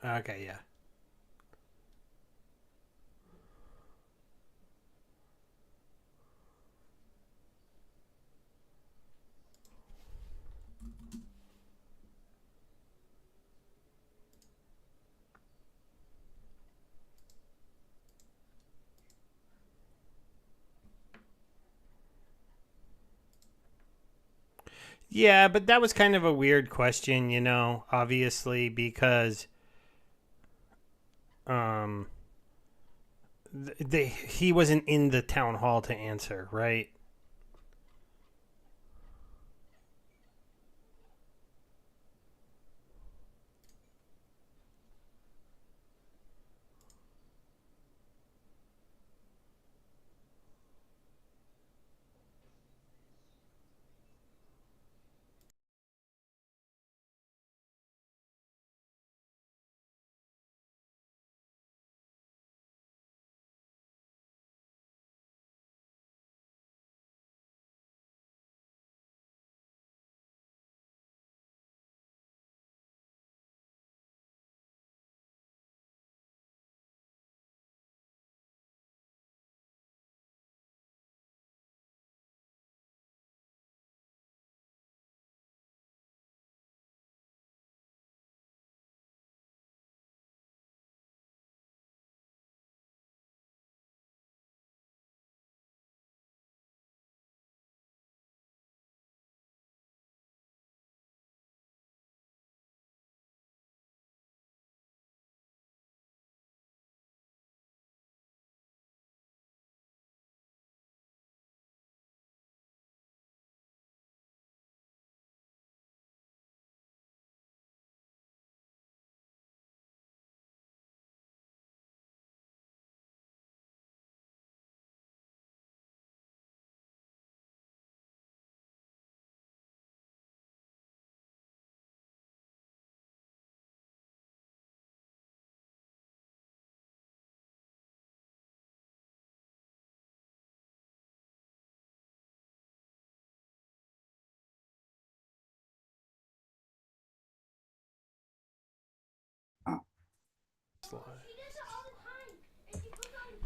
Okay, yeah. Yeah, but that was kind of a weird question, obviously because um he wasn't in the town hall to answer, right?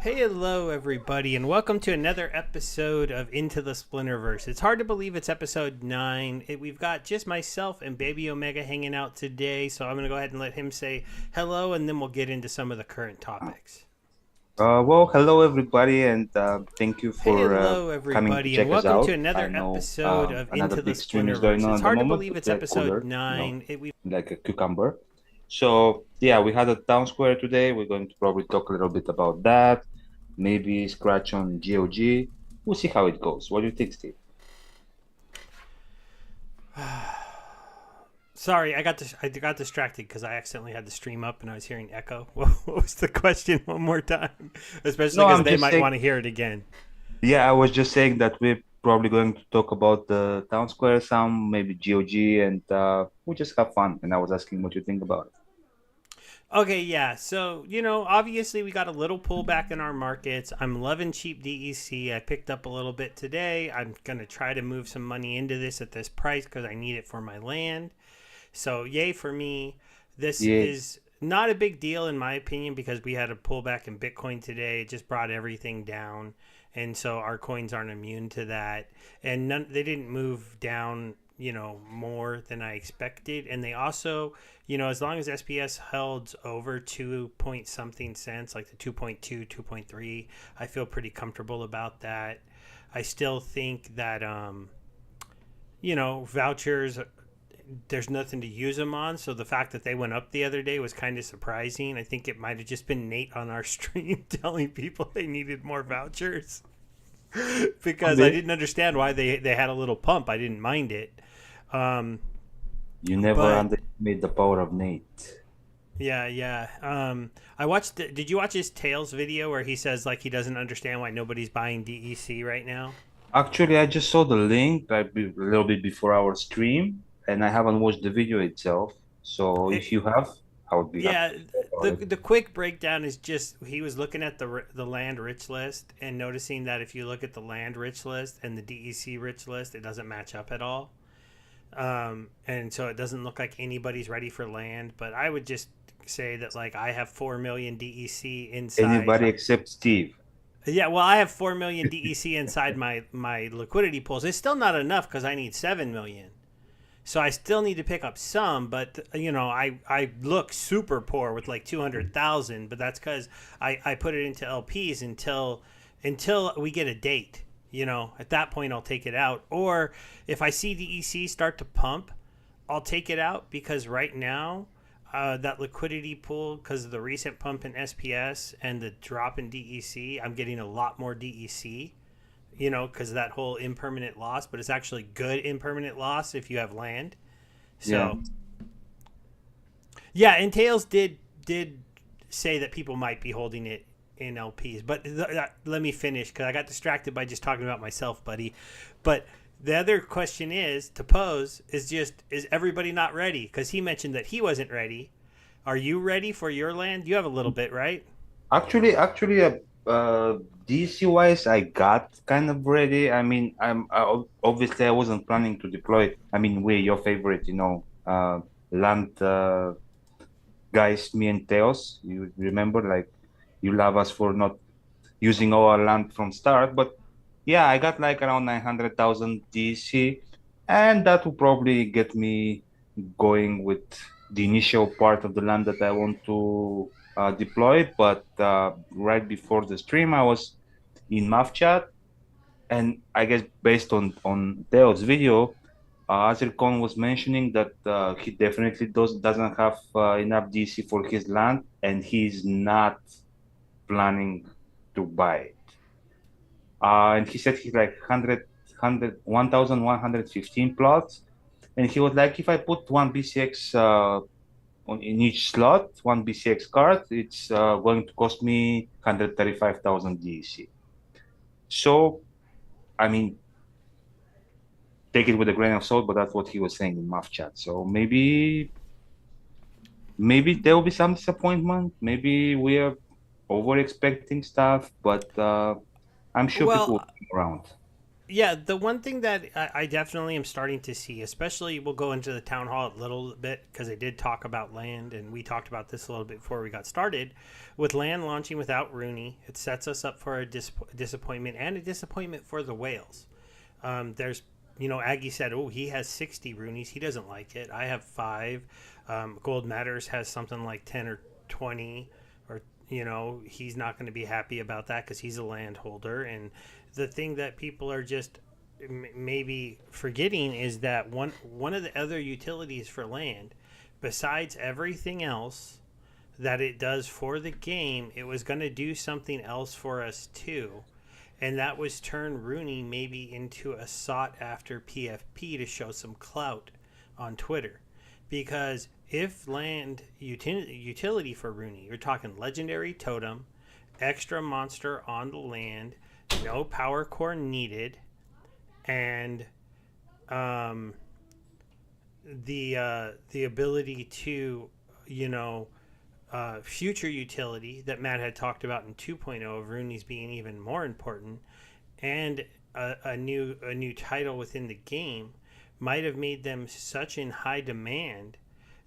Hey, hello, everybody, and welcome to another episode of Into the Splinterverse. It's hard to believe it's episode 9. We've got just myself and Bebeomega hanging out today, so I'm going to go ahead and let him say hello, and then we'll get into some of the current topics. Well, hello everybody, and thank you Hey, for hello, coming to everybody, and check us welcome to out. I another know episode of another Into the big stream is going Splinterverse. on It's at the hard to moment believe with it's the episode cooler, 9. like a cucumber. So yeah, we had a town square today. We're going to probably talk a little bit about that. Maybe scratch on GOG. We'll see how it goes. What do you think, Steve? Sorry, I got distracted because I accidentally had the stream up and I was hearing echo. What was the question one more time? Especially No, because I'm they just might want saying. to hear it again. Yeah, I was just saying that we're probably going to talk about the town square some, maybe GOG, and we'll just have fun. And I was asking what you think about it. Okay, yeah. So, obviously we got a little pullback in our markets. I'm loving cheap DEC. I picked up a little bit today. I'm going to try to move some money into this at this price because I need it for my land. So, yay for me. This Yeah. is not a big deal in my opinion because we had a pullback in Bitcoin today. It just brought everything down. And so our coins aren't immune to that. And they didn't move down, more than I expected. And they also, as long as SPS held over 2 point something cents, like the 2.2, 2.3, I feel pretty comfortable about that. I still think that, vouchers, there's nothing to use them on. So the fact that they went up the other day was kind of surprising. I think it might have just been Nate on our stream telling people they needed more vouchers Could because I be. didn't understand why they had a little pump. I didn't mind it. Um, You never but underestimate the power of Nate. yeah, yeah. I watched. Did you watch his Tails video where he says like he doesn't understand why nobody's buying DEC right now? Actually, I just saw the link like a little bit before our stream, and I haven't watched the video itself. So if It, you have, I would be happy yeah, to talk the about it. the quick breakdown is just he was looking at the land rich list and noticing that if you look at the land rich list and the DEC rich list, it doesn't match up at all. And so it doesn't look like anybody's ready for land. But I would just say that like I have 4 million DEC inside. Anybody except Steve. Yeah, well, I have 4 million DEC inside my liquidity pools. It's still not enough because I need 7 million. So I still need to pick up some, but I look super poor with like 200,000, but that's because I put it into LPs until we get a date. At that point I'll take it out. Or if I see DEC start to pump, I'll take it out because right now that liquidity pool, because of the recent pump in SPS and the drop in DEC, I'm getting a lot more DEC. Because of that whole impermanent loss, but it's actually good impermanent loss if you have land. Yeah. So, yeah, and Tails did say that people might be holding it in LPs, but let me finish because I got distracted by just talking about myself, buddy. But the other question is to pose is everybody not ready? Because he mentioned that he wasn't ready. Are you ready for your land? You have a little bit, right? Actually, DC wise, I got kind of ready. I mean, obviously I wasn't planning to deploy. I mean, we're your favorite, land guys, me and Teos. You remember, like, you love us for not using our land from start. But yeah, I got like around 900,000 DC, and that will probably get me going with the initial part of the land that I want to deploy. But right before the stream, I was in Math chat, and I guess based on Theo's video, Azircon was mentioning that he definitely doesn't have enough DC for his land, and he's not planning to buy it. And he said he's like 1,115 plots, and he was like, if I put one BCX in each slot, one BCX card, it's going to cost me 135,000 DEC. So, I mean, take it with a grain of salt, but that's what he was saying in Math chat. So maybe there will be some disappointment. Maybe we are over expecting stuff, but I'm sure people will Well, come around. yeah, the one thing that I definitely am starting to see, especially we'll go into the town hall a little bit because they did talk about land, and we talked about this a little bit before we got started. With land launching without Rooney, it sets us up for a disappointment and a disappointment for the whales. There's, Aggie said, oh, he has 60 Roonies. He doesn't like it. I have 5. Gold Matters has something like 10 or 20, or, he's not going to be happy about that because he's a landholder. And the thing that people are just maybe forgetting is that one of the other utilities for land, besides everything else that it does for the game, it was going to do something else for us too, and that was turn Rooney maybe into a sought after PFP to show some clout on Twitter. Because if land utility for Rooney, you're talking legendary totem, extra monster on the land, no power core needed, and um, the ability to, you know, future utility that Matt had talked about in 2.0 of Rooney's being even more important, and a new title within the game might have made them such in high demand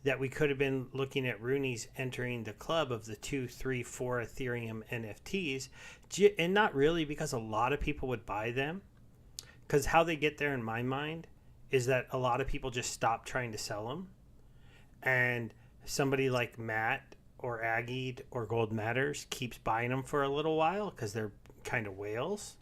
that we could have been looking at Rooney's entering the club of the 2, 3, 4 Ethereum NFTs, and not really because a lot of people would buy them. Because how they get there, in my mind, is that a lot of people just stop trying to sell them, and somebody like Matt or Aggied or Gold Matters keeps buying them for a little while because they're kind of whales.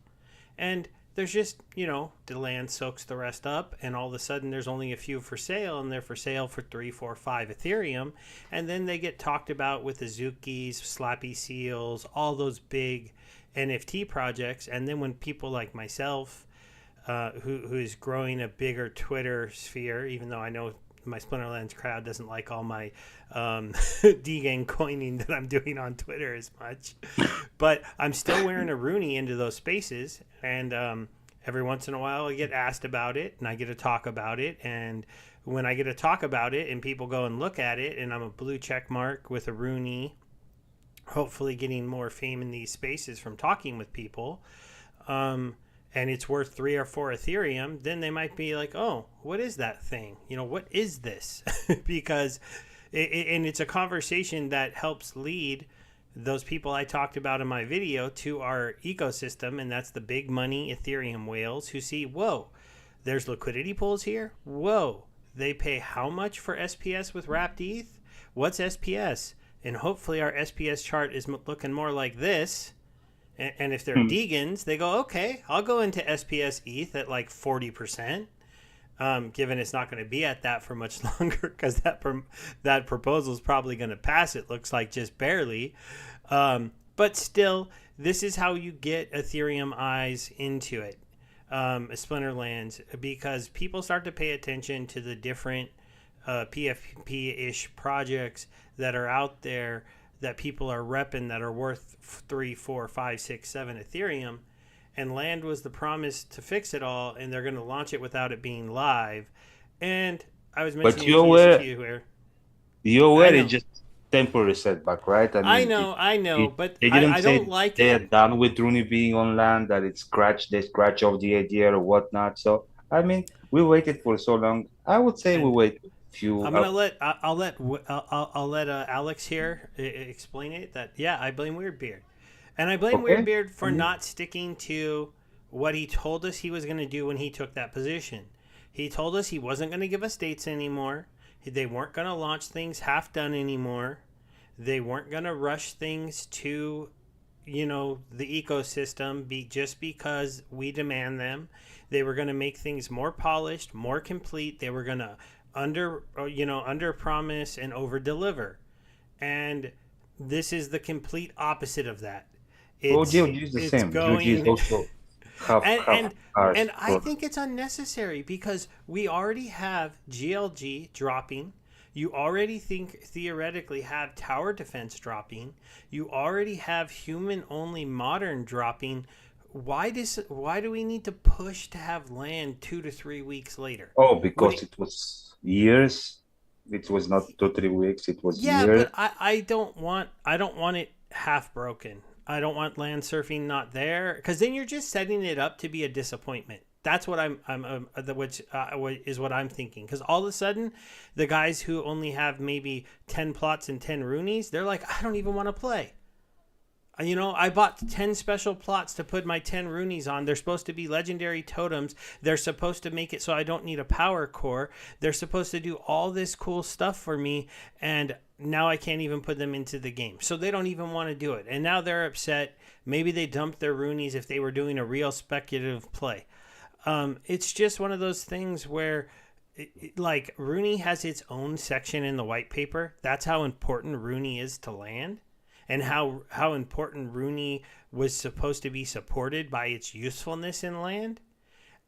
And there's just, the land soaks the rest up, and all of a sudden there's only a few for sale, and they're for sale for 3, 4, 5 Ethereum. And then they get talked about with Azukis, Slappy Seals, all those big NFT projects. And then when people like myself, who is growing a bigger Twitter sphere, even though I know my Splinterlands crowd doesn't like all my D-gang coining that I'm doing on Twitter as much. But I'm still wearing a Rooney into those spaces, and every once in a while I get asked about it, and I get to talk about it. And when I get to talk about it and people go and look at it, and I'm a blue check mark with a Rooney, hopefully getting more fame in these spaces from talking with people, and it's worth 3 or 4 Ethereum, then they might be like, oh, what is that thing? What is this? Because and it's a conversation that helps lead those people I talked about in my video to our ecosystem, and that's the big money Ethereum whales who see, whoa, there's liquidity pools here. Whoa, they pay how much for SPS with wrapped ETH? What's SPS? And hopefully our SPS chart is looking more like this. And if they're Degans, they go, okay, I'll go into SPS ETH at like 40%, given it's not going to be at that for much longer, because that proposal is probably going to pass, it looks like, just barely. But still, this is how you get Ethereum eyes into it, Splinterlands, because people start to pay attention to the different PFP-ish projects that are out there that people are repping that are worth 3, 4, 5, 6, 7 Ethereum, and Land was the promise to fix it all, and they're going to launch it without it being live. And I was mentioning to you where it's just temporary setback, right? I know, but they didn't I say don't like they it. are done with Rooney being on Land, that they scratch off the idea or whatnot. So I mean, we waited for so long. I would say we wait. I'm gonna I'll let Alex here explain it. That I blame Weirdbeard, and I blame Weirdbeard for not sticking to what he told us he was gonna do when he took that position. He told us he wasn't gonna give us dates anymore. They weren't gonna launch things half done anymore. They weren't gonna rush things to, the ecosystem just because we demand them. They were gonna make things more polished, more complete. They were gonna under promise and over deliver, and this is the complete opposite of that. GLG is the same. GLG is also and I think it's unnecessary, because we already have GLG dropping. You already theoretically have tower defense dropping. You already have human only modern dropping. Why do we need to push to have Land 2 to 3 weeks later? Oh, because it was years. It was not 2 3 weeks. It was years. But I don't want it half broken. I don't want Land surfing not there, because then you're just setting it up to be a disappointment. That's what which is what I'm thinking. Because all of a sudden, the guys who only have maybe 10 plots and 10 Roonies, they're like, I don't even want to play. I bought 10 special plots to put my 10 Roonies on. They're supposed to be legendary totems. They're supposed to make it so I don't need a power core. They're supposed to do all this cool stuff for me, and now I can't even put them into the game. So they don't even want to do it. And now they're upset. Maybe they dumped their Roonies if they were doing a real speculative play. It's just one of those things where, like, Rooney has its own section in the white paper. That's how important Rooney is to Land. And how important Rooney was supposed to be supported by its usefulness in Land.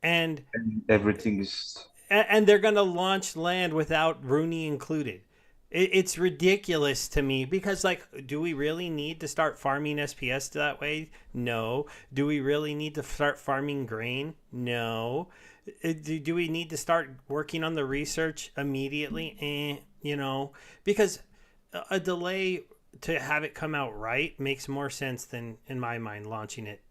And everything is... And they're going to launch Land without Rooney included. It's ridiculous to me, because, like, do we really need to start farming SPS that way? No. Do we really need to start farming grain? No. Do we need to start working on the research immediately? Because a delay to have it come out right makes more sense than, in my mind, launching it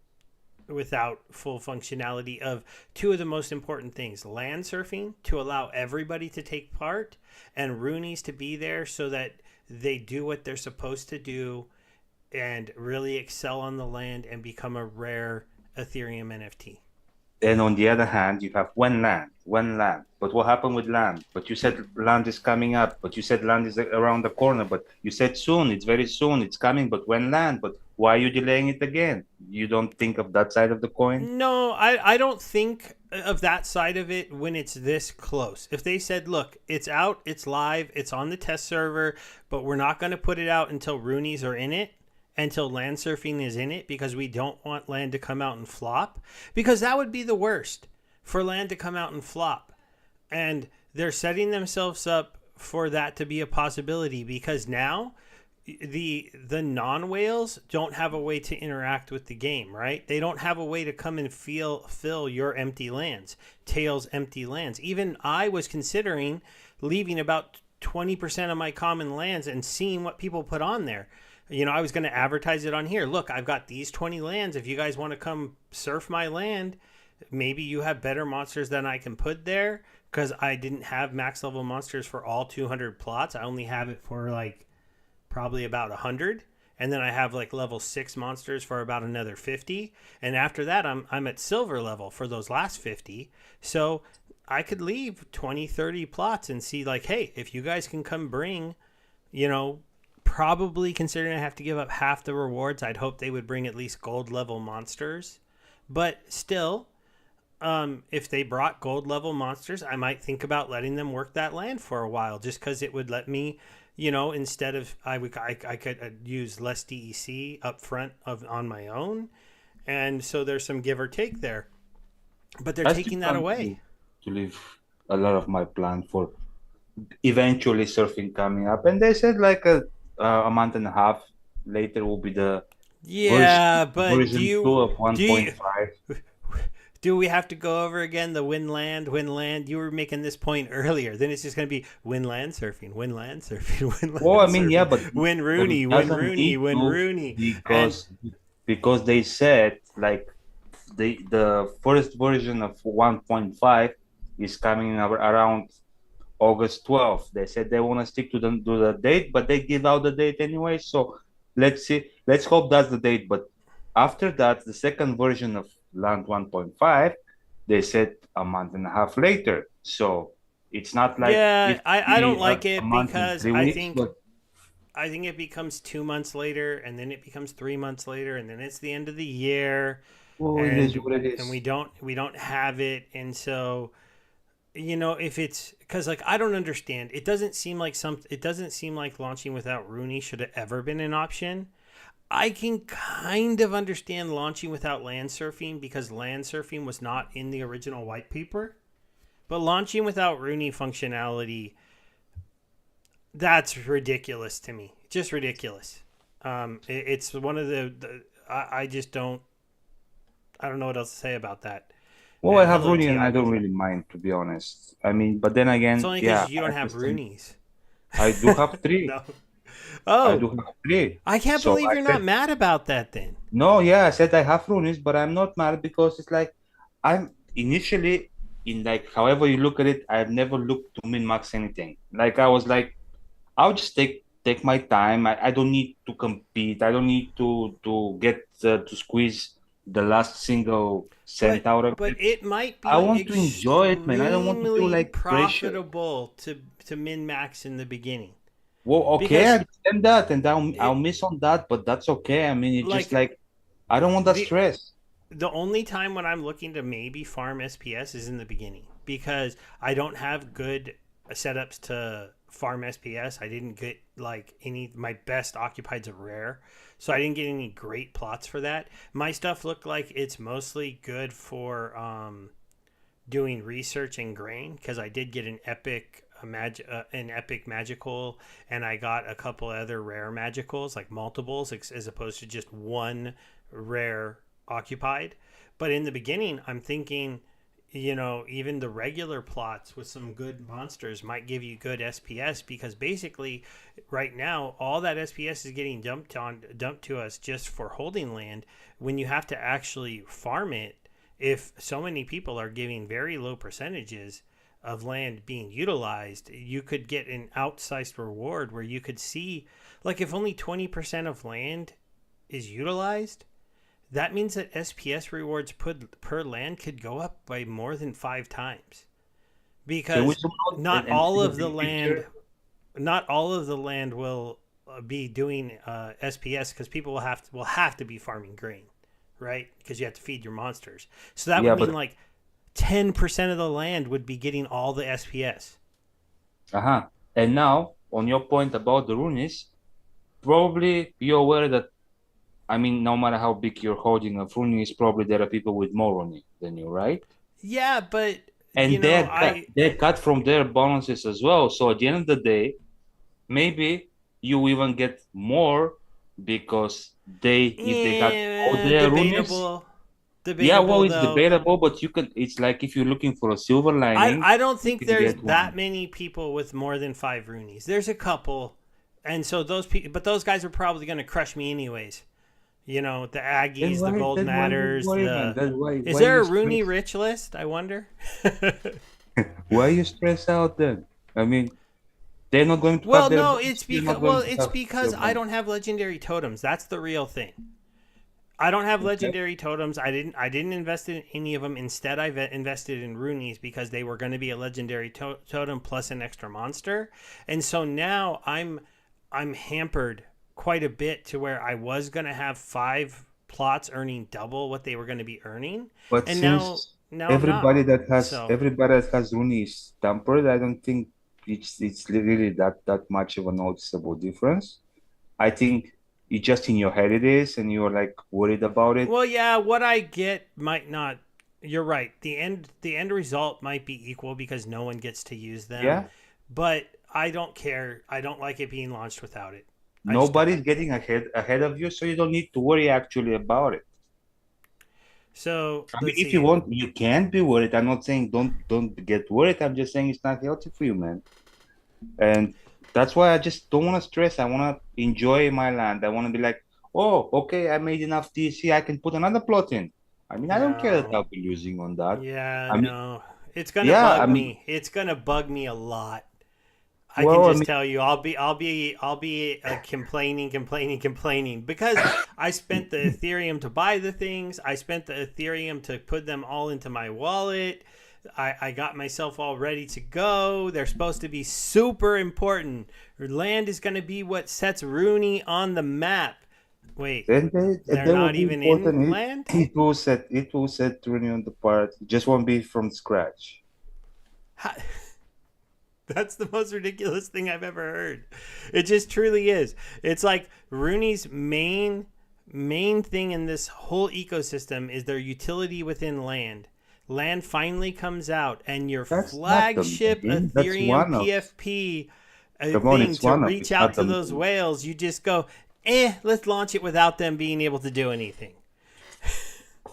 without full functionality of two of the most important things: Land surfing to allow everybody to take part, and Roonies to be there so that they do what they're supposed to do and really excel on the Land and become a rare Ethereum NFT. And on the other hand, you have one land. But what happened with Land? But you said Land is coming up. But you said Land is around the corner. But you said soon. It's very soon. It's coming. But when Land? But why are you delaying it again? You don't think of that side of the coin? No, I don't think of that side of it when it's this close. If they said, look, it's out, it's live, it's on the test server, but we're not going to put it out until Roonies are in it, until Land surfing is in it, because we don't want Land to come out and flop, because that would be the worst, for Land to come out and flop. And they're setting themselves up for that to be a possibility, because now the non-whales don't have a way to interact with the game, right? They don't have a way to come and fill your empty lands, Tails' empty lands. Even I was considering leaving about 20% of my common lands and seeing what people put on there. I was going to advertise it on here. Look, I've got these 20 lands. If you guys want to come surf my land, maybe you have better monsters than I can put there because I didn't have max level monsters for all 200 plots. I only have it for like probably about 100. And then I have like level 6 monsters for about another 50. And after that, I'm at silver level for those last 50. So I could leave 20, 30 plots and see like, hey, if you guys can come bring, you know, probably considering I have to give up half the rewards, I'd hope they would bring at least gold level monsters. But still, if they brought gold level monsters, I might think about letting them work that land for a while, just because it would let me, you know, instead of I could use less DEC up front on my own, and so there's some give or take there. But they're I still taking that want away. to leave a lot of my plan for eventually surfing coming up, and they said like a month and a half later will be the Yeah, but version 2 of do you 1.5. do we have to go over again the Winland? You were making this point earlier. Then it's just going to be Winland surfing, Winland surfing, Well, I Winland mean, yeah, surfing, Win but Rooney, it Win doesn't Rooney, need Win to Rooney, and because they said like the first version of 1.5 is coming around August 12th. They said they want to stick to the date, but they give out the date anyway. So let's see. Let's hope that's the date. But after that, the second version of Land 1.5, they said a month and a half later. So it's not like yeah, it I don't be like a it month and because 3 weeks, but I think it becomes 2 months later, and then it becomes 3 months later, and then it's the end of the year, well, it is and what it and is. we don't have it, and so you know if it's because like I don't understand. It doesn't seem like launching without Rooney should have ever been an option. I can kind of understand launching without land surfing because land surfing was not in the original white paper, but launching without Rooney functionality, that's ridiculous to me. Just ridiculous. It's one of I just don't. I don't know what else to say about that. Well, I And have hello, Rooney, and I don't Tiago. really mind, to be honest. I mean, but then It's again, only yeah, because you I don't have understand. Roonies. I do have three. No. I Oh, do have three. I can't So believe I you're not said, mad about that then. no, yeah, I said I have Roonies, but I'm not mad because it's like I'm initially in like however you look at it, I've never looked to min max anything. Like I was like, I'll just take my time. I don't need to compete. I don't need to get to squeeze the last single cent But out of but it. it might I be want to enjoy it, man. I don't want to feel extremely like pressure. profitable to min max in the beginning Well, okay, I because understand that, and I'll it miss on that, but that's okay. I mean, it's just like like I don't want that the stress. the only time when I'm looking to maybe farm SPS is in the beginning because I don't have good setups to farm SPS. I didn't get like any my best occupied's a rare, so I didn't get any great plots for that. My stuff looked like it's mostly good for doing research and grain because I did get an epic magical, and I got a couple other rare magicals like multiples as opposed to just one rare occupied. But in the beginning, I'm thinking, you know, even the regular plots with some good monsters might give you good SPS because basically, right now, all that SPS is getting dumped to us just for holding land. When you have to actually farm it, if so many people are giving very low percentages of land being utilized, you could get an outsized reward where you could see, like, if only 20% of land is utilized, that means that SPS rewards per land could go up by more than 5 times Can we because zoom out not and all see the of the big land, picture? not all of the land will be doing SPS because people will have to be farming grain, right? Because you have to feed your monsters. So that would Yeah, mean but like 10% of the land would be getting all the SPS. uh-huh. And now on your point about the Roonies, probably you're aware that I mean, no matter how big you're holding of Roonies, probably there are people with more Rooney than you, right? Yeah, but you And know, they're cut from their bonuses as well. So at the end of the day, maybe you even get more because if they got all their Roonies, debatable, yeah, well, debatable it's though. debatable, but it's like if you're looking for a silver lining, I don't you think can there's get that one. many people with more than 5 Roonies. There's a couple, and so those people, but those guys are probably going to crush me anyways. You know, the Then Aggies, the why Gold then why you Matters, worry, man? the Then why is why there you a Rooney stress rich list? I wonder. why you stress out then? I mean, they're not going to have Well, their no, base. You're not going to it's have because your I base. don't have legendary totems. That's the real thing. I don't have Okay. legendary totems. I didn't invest in any of them. Instead, I invested in Rooney's because they were going to be a legendary totem plus an extra monster. And so now I'm hampered quite a bit to where I was going to have 5 plots earning double what they were going to be earning, But and now since now I'm not. So everybody that has Rooney is tempered, I don't think it's really that much of a noticeable difference. I think it's just in your head it is, and you're like worried about it. well, yeah, what I get might not. You're right. The end result might be equal because no one gets to use them, Yeah, but I don't care. I don't like it being launched without it. I just don't. nobody's getting ahead of you, so you don't need to worry actually about it. So I mean, let's if you see. want, you can be worried. I'm not saying don't get worried. I'm just saying it's not healthy for you, man. And that's why I just don't want to stress. I want to enjoy my land. I want to be like, oh, okay, I made enough DC. I can put another plot in. I mean, I don't care that No. I'll be losing on that. Yeah, I mean, no. It's gonna yeah, I bug mean, me. It's gonna bug me a lot. I can well, I just mean, tell you, I'll be complaining because I spent the Ethereum to buy the things. I spent the Ethereum to put them all into my wallet. I got myself all ready to go. They're supposed to be super important. Land is going to be what sets Rooney on the map. Wait, then they're they will not be even in important. land? It will set turning on the part. It just won't be from scratch. How, that's the most ridiculous thing I've ever heard. It just truly is. It's like Rooney's main thing in this whole ecosystem is their utility within land. Land finally comes out, and your That's not the flagship main. That's Ethereum one of. PFP Come on, thing it's to one of. reach It's out not to the those main. whales, you just go, let's launch it without them being able to do anything.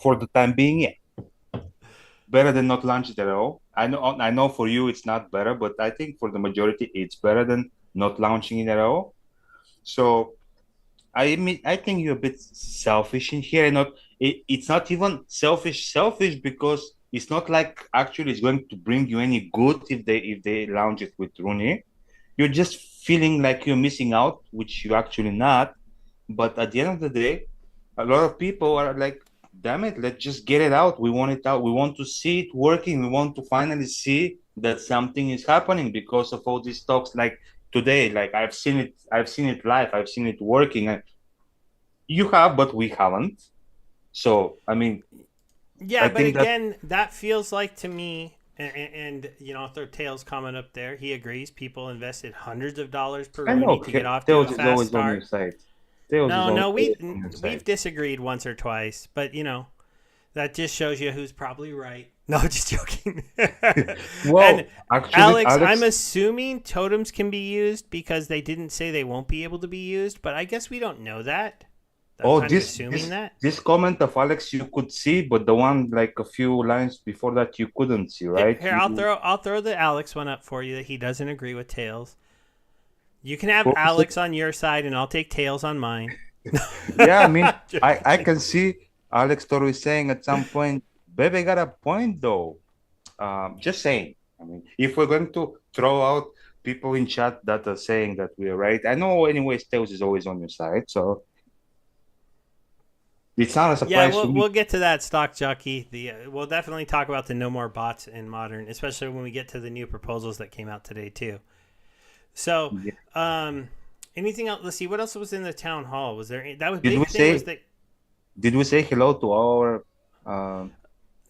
For the time being, yeah. Better than not launch it at all. I know for you it's not better, but I think for the majority it's better than not launching it at all. So I mean, I think you're a bit selfish in here. Not it's not even selfish because it's not like actually it's going to bring you any good if they launch it with Rooney. You're just feeling like you're missing out, which you're actually not. But at the end of the day, a lot of people are like, damn it, let's just get it out. We want it out. We want to see it working. We want to finally see that something is happening because of all these talks like today. Like I've seen it live, I've seen it working. And you have, but we haven't. So I mean, Yeah, I but think that again, that feels like to me, and I'll throw Tails comment up there. He agrees. People invested hundreds of dollars per I Rooney know to get off to a Tails is fast always on your start. side. Tails is No, no, always we've on your side. we've disagreed once or twice, but that just shows you who's probably right. No, just joking. And Well, actually, Alex, I'm Alex, assuming totems can be used because they didn't say they won't be able to be used, but I guess we don't know that. I'm oh, kind of assuming that. this comment of Alex you could see, but the one like a few lines before that you couldn't see, Here, right? here, I'll throw the Alex one up for you that he doesn't agree with Tails. You can have What was it? Alex on your side, and I'll take Tails on mine. Yeah, I mean, Just I kidding. can see Alex Toro is saying at some point, Bebe got a point though. Just saying. I mean, if we're going to throw out people in chat that are saying that we're right, I know anyways Tails is always on your side, so it's not a Yeah, surprise to we'll me. we'll get to that stock jockey. We'll definitely talk about the no more bots in modern, especially when we get to the new proposals that came out today too. So, Yeah. um, anything else? Let's see. What else was in the town hall? Was there that was Did we big thing? Was say that did we say hello to our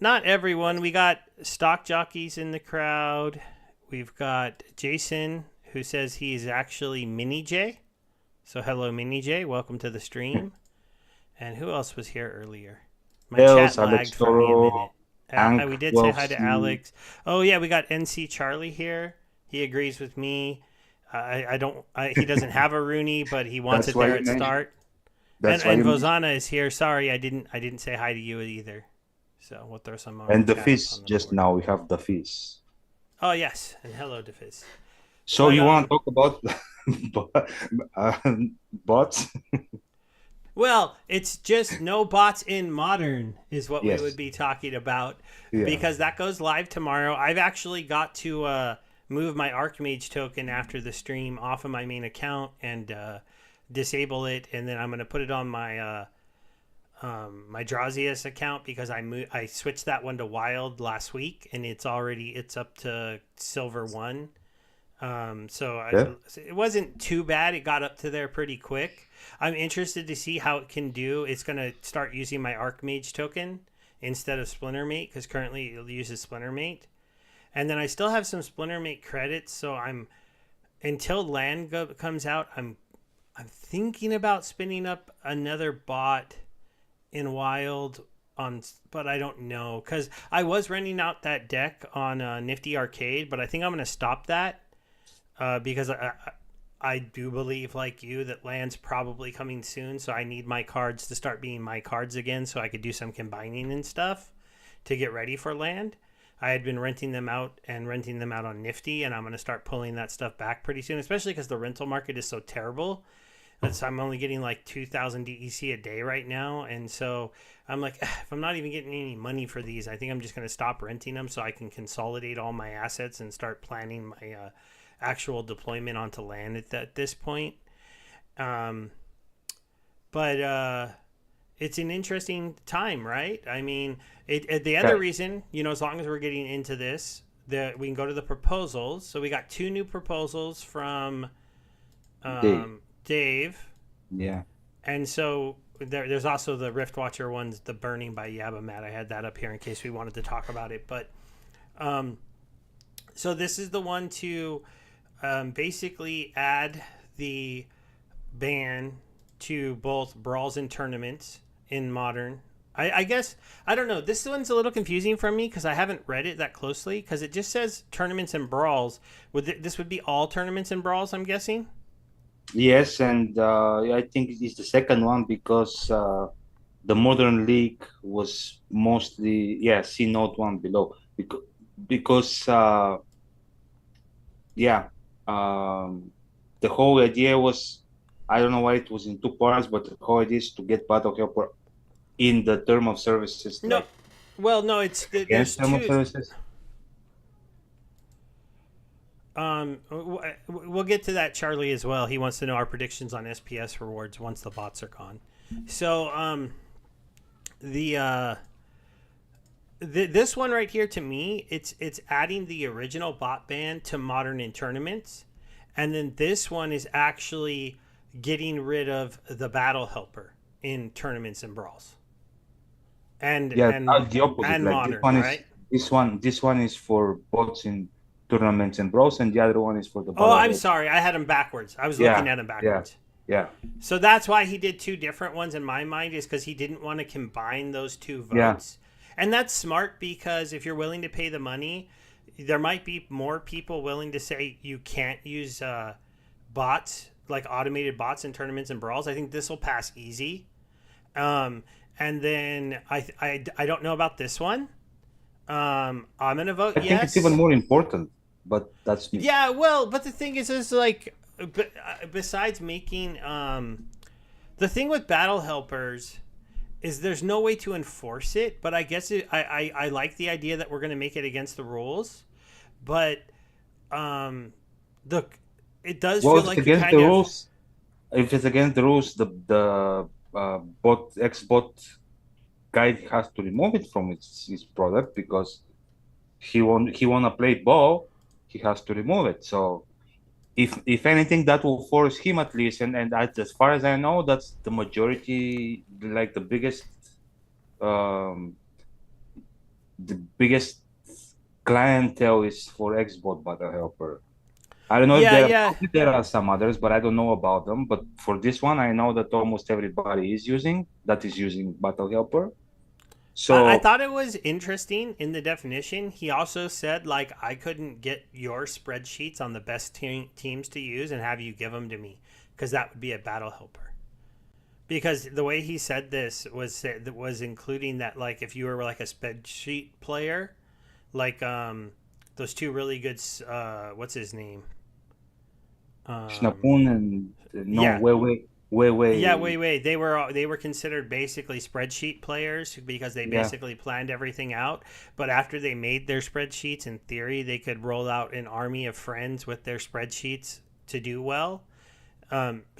not everyone? We got stock jockeys in the crowd. We've got Jason who says he's actually Mini J. So hello, Mini J. Welcome to the stream. And who else was here earlier? My Tails, chat Alex lagged for me a Toro, minute. Ank We did say hi to 12C. Alex. Oh yeah, we got NC Charlie here. He agrees with me. I don't. He doesn't have a Rooney, but he wants That's it why there you at mentioned. start. And That's why and you mentioned. Vozana is here. Sorry, I didn't say hi to you either. So we'll throw some more And the chat up fish, on the just board. now we have the fish. Oh yes, and hello Defiz. So But you want to talk about bo- bots? Well, it's just no bots in modern is what we would Yes. be talking about Yeah. because that goes live tomorrow. I've actually got to move my Archmage token after the stream off of my main account and disable it, and then I'm going to put it on my Drazius account because I switched that one to wild last week and it's up to silver 1. Yeah. It wasn't too bad. It got up to there pretty quick. I'm interested to see how it can do. It's going to start using my Archmage token instead of Splintermate because currently it uses Splintermate. And then I still have some Splintermate credits, so I'm until comes out. I'm thinking about spinning up another bot in Wild but I don't know because I was renting out that deck on Nifty Arcade, but I think I'm going to stop that because I do believe, like you, that land's probably coming soon. So I need my cards to start being my cards again so I could do some combining and stuff to get ready for land. I had been renting them out on Nifty, and I'm going to start pulling that stuff back pretty soon, especially because the rental market is so terrible. I'm only getting like 2,000 DEC a day right now. And so I'm like, if I'm not even getting any money for these, I think I'm just going to stop renting them so I can consolidate all my assets and start planning my actual deployment onto land at this point. Um, but it's an interesting time, right? I mean, the other Okay. reason, as long as we're getting into this, we can go to the proposals. So we got 2 new proposals from Dave. Dave. Yeah. And so there's also the Rift Watcher ones, the Burning by Yabamat. I had that up here in case we wanted to talk about it. But so this is the one to basically add the ban to both brawls and tournaments in modern. I guess, I don't know. This one's a little confusing for me because I haven't read it that closely because it just says tournaments and brawls. This would be all tournaments and brawls, I'm guessing? Yes, and I think it's the second one because the Modern League was mostly, yeah, C note one below because yeah, um, the whole idea was, I don't know why it was in 2 parts, but the whole idea is to get Battle Helper in the term of services, No. like Well, no, there's against term of two. services. We'll get to that, Charlie, as well. He wants to know our predictions on SPS rewards once the bots are gone. So, the this one right here, to me, it's adding the original bot ban to modern in tournaments, and then this one is actually getting rid of the battle helper in tournaments and brawls, and Yeah, and the opposite. and Like this modern, one is right? this one is for bots in tournaments and bros, and the other one is for the Oh, Battle I'm Helper. sorry, I had him backwards. I was looking Yeah, at him yeah, backwards. yeah, So that's why he did 2 different ones in my mind, is because he didn't want to combine those 2 yeah. votes. And that's smart because if you're willing to pay the money, there might be more people willing to say you can't use bots, like automated bots in tournaments and brawls. I think this will pass easy. And then I don't know about this one. I'm going to vote I think it's even yes. more important, but that's me. Yeah, well, but the thing is like, besides making the thing with battle helpers is there's no way to enforce it. But I guess I like the idea that we're going to make it against the rules, but um, the it does Well, feel if it's like you against the kind of. rules, if it's against the rules, the bot ex-bot guy has to remove it from his product because he wanna play ball, he has to remove it. So if anything, that will force him at least, and as far as I know, that's the majority, like um the biggest clientele is for Xbot Battle Helper. I don't know if Yeah, yeah. there are some others, but I don't know about them. But for this one, I know that almost everybody is using Battle Helper. I So thought it was interesting in the definition. He also said, like, I couldn't get your spreadsheets on the best teams to use and have you give them to me because that would be a battle helper. Because the way he said this was including that, like, if you were like a spreadsheet player, like those 2 really good, what's his name? Um, Schnappun and no yeah, way. Yeah, Way. wait. They were considered basically spreadsheet players because they Yeah. basically planned everything out. But after they made their spreadsheets, in theory, they could roll out an army of friends with their spreadsheets to do well,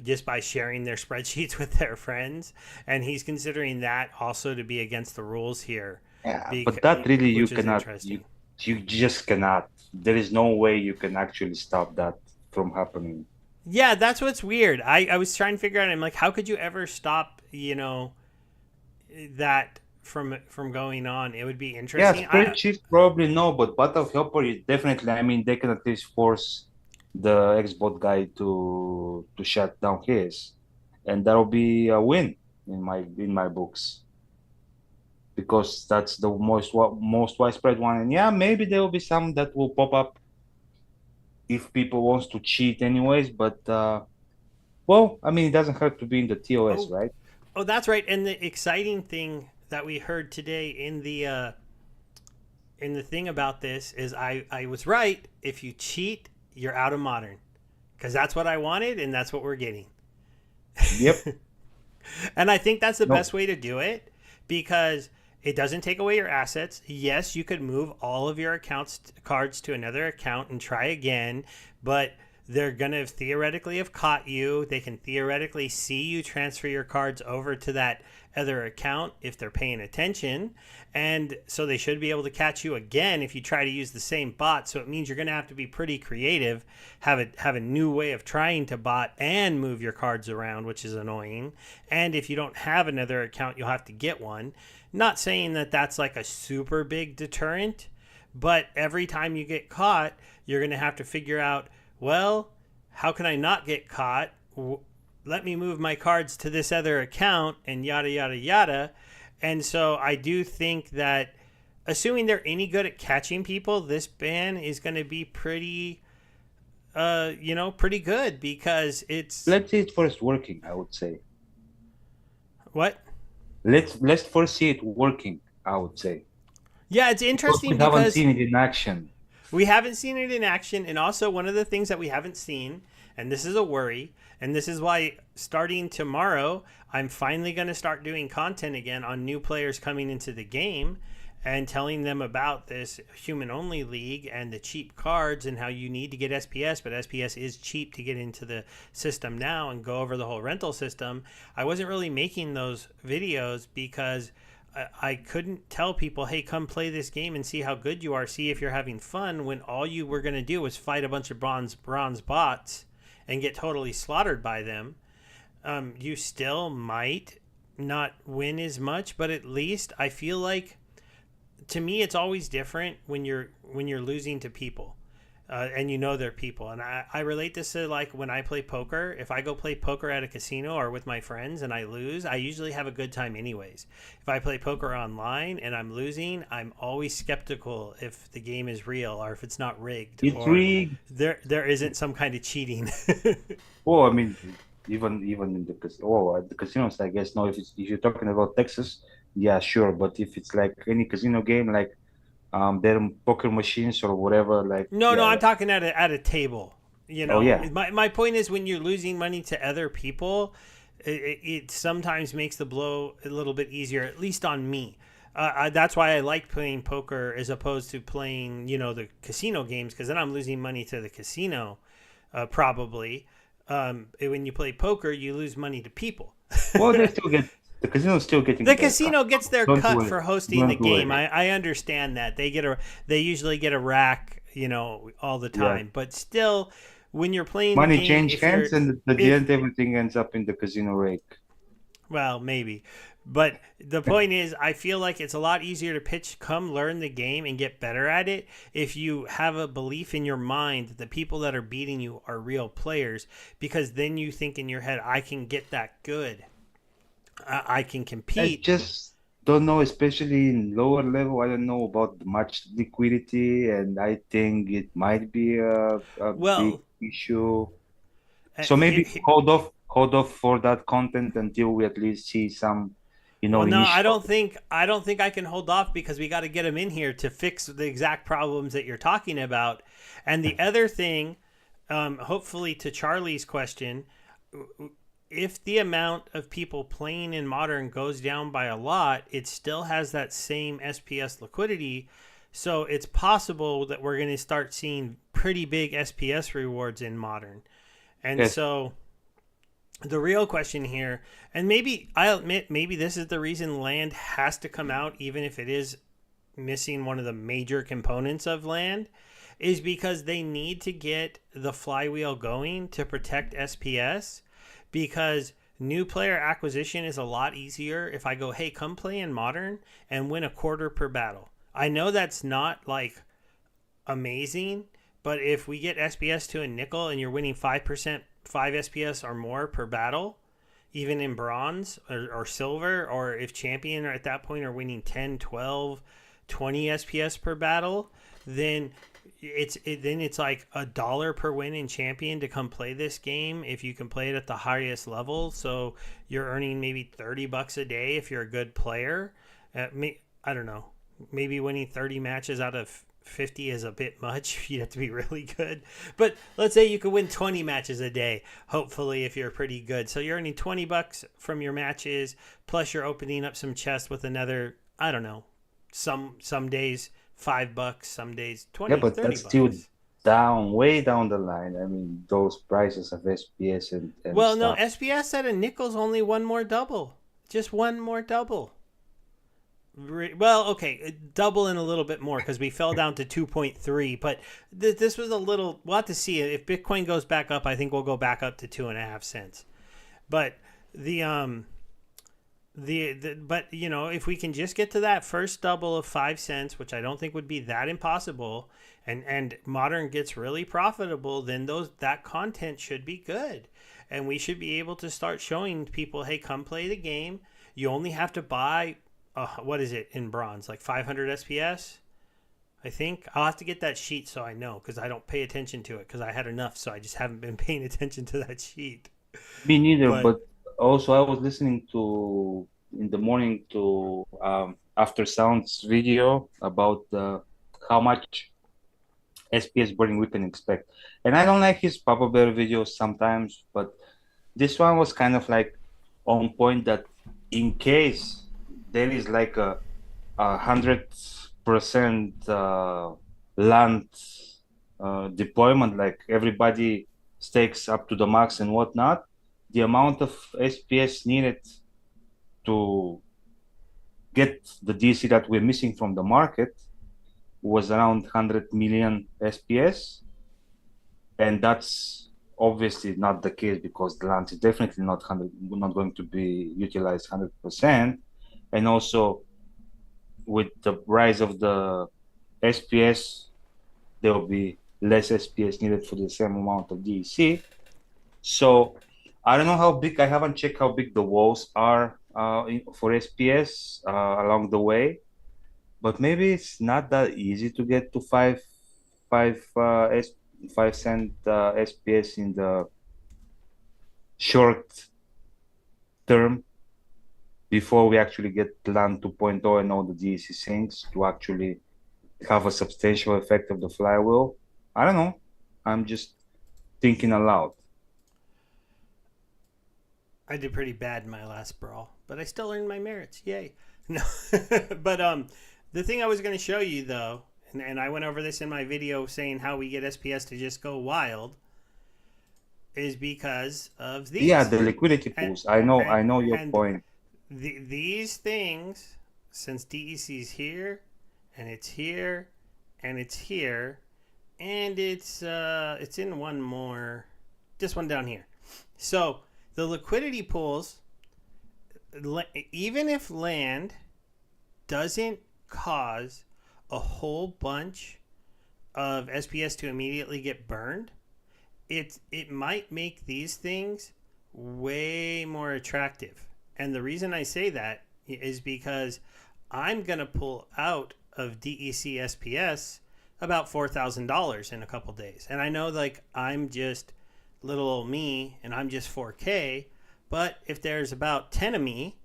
just by sharing their spreadsheets with their friends. And he's considering that also to be against the rules here, Yeah, but that really you which is cannot you interesting. you just cannot. There is no way you can actually stop that from happening. Yeah, that's what's weird. I was trying to figure out. I'm like, how could you ever stop? That from going on. It would be Yeah, interesting. I spreadsheet probably no, but Battle Helper is definitely. I mean, they can at least force the Xbot guy to shut down his, and that'll be a win in my books because that's the most widespread one. And yeah, maybe there will be some that will pop up if people wants to cheat anyways. But well, I mean, it doesn't hurt to be in the TOS, oh right? oh that's right. And the exciting thing that we heard today in the thing about this is I was right. If you cheat, you're out of modern because that's what I wanted and that's what we're getting. Yep. And I think that's the No. best way to do it because it doesn't take away your assets. Yes, you could move all of your accounts cards to another account and try again, but they're going to theoretically have caught you. They can theoretically see you transfer your cards over to that other account if they're paying attention. And so they should be able to catch you again if you try to use the same bot. So it means you're going to have to be pretty creative, have a new way of trying to bot and move your cards around, which is annoying. And if you don't have another account, you'll have to get one. Not saying that that's like a super big deterrent, but every time you get caught, you're going to have to figure out, well, how can I not get caught? Let me move my cards to this other account and yada, yada, yada. And so I do think that assuming they're any good at catching people, this ban is going to be pretty good because it's Let's see it first working, I would say. what? Let's first see it working, I would say. Yeah, it's Because we interesting haven't because seen it in action. we haven't seen it in action. And also, one of the things that we haven't seen, and this is a worry, and this is why starting tomorrow, I'm finally going to start doing content again on new players coming into the game and telling them about this human only league and the cheap cards and how you need to get SPS, but SPS is cheap to get into the system now and go over the whole rental system. I wasn't really making those videos because I couldn't tell people, hey, come play this game and see how good you are, see if you're having fun, when all you were going to do was fight a bunch of bronze bots and get totally slaughtered by them. You still might not win as much, but at least I feel like, to me, it's always different when you're losing to people. And you know they're people. And I relate this to like when I play poker. If I go play poker at a casino or with my friends and I lose, I usually have a good time anyways. If I play poker online and I'm losing, I'm always skeptical if the game is real or if it's not rigged It's or rigged. there isn't some kind of cheating. Oh, I mean, even in the at the casinos, I guess no. If you're talking about Texas, yeah, sure. But if it's like any casino game, like their poker machines or whatever, like No, yeah. I'm talking at a table. Oh yeah. My point is when you're losing money to other people, it sometimes makes the blow a little bit easier, at least on me. That's why I like playing poker as opposed to playing, the casino games, because then I'm losing money to the casino, probably. When you play poker, you lose money to people. Well, they still get the casino's still getting The their cut. casino gets their Don't cut worry. for hosting the Don't game. worry. I understand that they usually get a rack, all the Yeah. time. But still, when you're playing the Money game, change if you're hands, and at the if end, everything ends up in the casino rake. well, maybe. But the point is, I feel like it's a lot easier to pitch, come learn the game and get better at it if you have a belief in your mind that the people that are beating you are real players, because then you think in your head, I can get that good. I can I compete. just don't know, especially in lower level. I don't know about the match liquidity, and I think it might be a big Well, issue. So here, maybe hold off for that content until we at least see some, well, no, initial. I don't think I can hold off because we got to get him in here to fix the exact problems that you're talking about. And the other thing, hopefully to Charlie's question, if the amount of people playing in Modern goes down by a lot, it still has that same SPS liquidity. So it's possible that we're going to start seeing pretty big SPS rewards in Modern. And Yes. so the real question here, and maybe I'll admit, maybe this is the reason land has to come out, even if it is missing one of the major components of land, is because they need to get the flywheel going to protect SPS, because new player acquisition is a lot easier if I go, hey, come play in Modern and win a quarter per battle. I know that's not like amazing, but if we get SPS to a nickel and you're winning 5%, 5 SPS or more per battle, even in bronze or silver, or if champion at that point are winning 10, 12, 20 SPS per battle, then it's like $1 per win in champion to come play this game if you can play it at the highest level. So you're earning maybe $30 a day if you're a good player. I don't know. Maybe winning 30 matches out of 50 is a bit much. You have to be really good. But let's say you could win 20 matches a day, hopefully, if you're pretty good. So you're earning $20 from your matches, plus you're opening up some chests with another, I don't know, some days $5, some days Yeah, 20, but 30 that's still bucks. way down the line. I mean, those prices of SPS and Well, no, stuff. SBS at a nickel's only one more double. Just one more double. Well, okay, double and a little bit more because we fell down to 2.3. But this was a little. We'll have to see if Bitcoin goes back up. I think we'll go back up to 2.5 cents. But the but if we can just get to that first double of 5 cents, which I don't think would be that impossible, and Modern gets really profitable, then that content should be good, and we should be able to start showing people, hey, come play the game. You only have to buy what is it in bronze, like 500 SPS? I think I'll have to get that sheet so I know, because I don't pay attention to it because I had enough, so I just haven't been paying attention to that sheet. Me neither, But but also I was listening to in the morning to After Sounds video about how much SPS burning we can expect. And I don't like his Papa Bear videos sometimes, but this one was kind of like on point that in case there is like a 100% land deployment, like everybody stakes up to the max and whatnot, the amount of SPS needed to get the DC that we're missing from the market was around 100 million SPS. And that's obviously not the case because the land is definitely not going to be utilized 100%. And also with the rise of the SPS, there will be less SPS needed for the same amount of DEC. So I don't know how big, I haven't checked how big the walls are for SPS along the way, but maybe it's not that easy to get to 5 cent SPS in the short term before we actually get LAN 2.0 and all the DEC things to actually have a substantial effect of the flywheel. I don't know. I'm just thinking aloud. I did pretty bad in my last brawl, but I still earned my merits. Yay. No. But the thing I was going to show you though, and I went over this in my video saying how we get SPS to just go wild, is because of Yeah, these. the liquidity And pools. I know your and point. these things, since DEC's here and it's here and it's here and it's in one more, just one down here. So the liquidity pools, even if land doesn't cause a whole bunch of SPS to immediately get burned, it might make these things way more attractive. And the reason I say that is because I'm gonna pull out of DEC SPS about $4,000 in a couple days, and I know like I'm just little old me and I'm just 4K, but if there's about 10 of me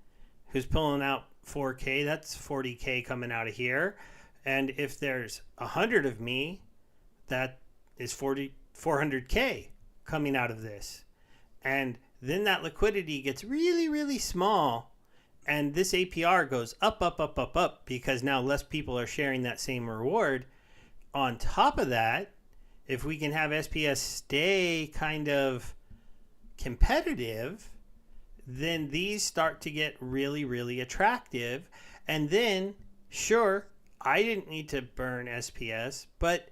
who's pulling out 4K, that's 40K coming out of here. And if there's 100 of me, that is 400K coming out of this. And then that liquidity gets really, really small, and this APR goes up, up, up, up, up, because now less people are sharing that same reward. On top of that, if we can have SPS stay kind of competitive, then these start to get really, really attractive. And then, sure, I didn't need to burn SPS, but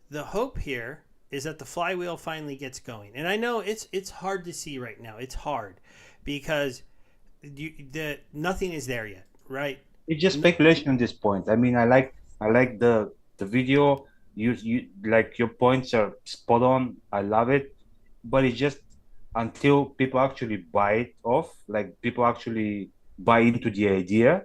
the hope here is that the flywheel finally gets going. And I know it's hard to see right now. It's hard because nothing is there yet, right? It's just speculation at this point. I mean, I like the video. You like your points are spot on. I love it, but it's just until people actually buy it off, like people actually buy into the idea.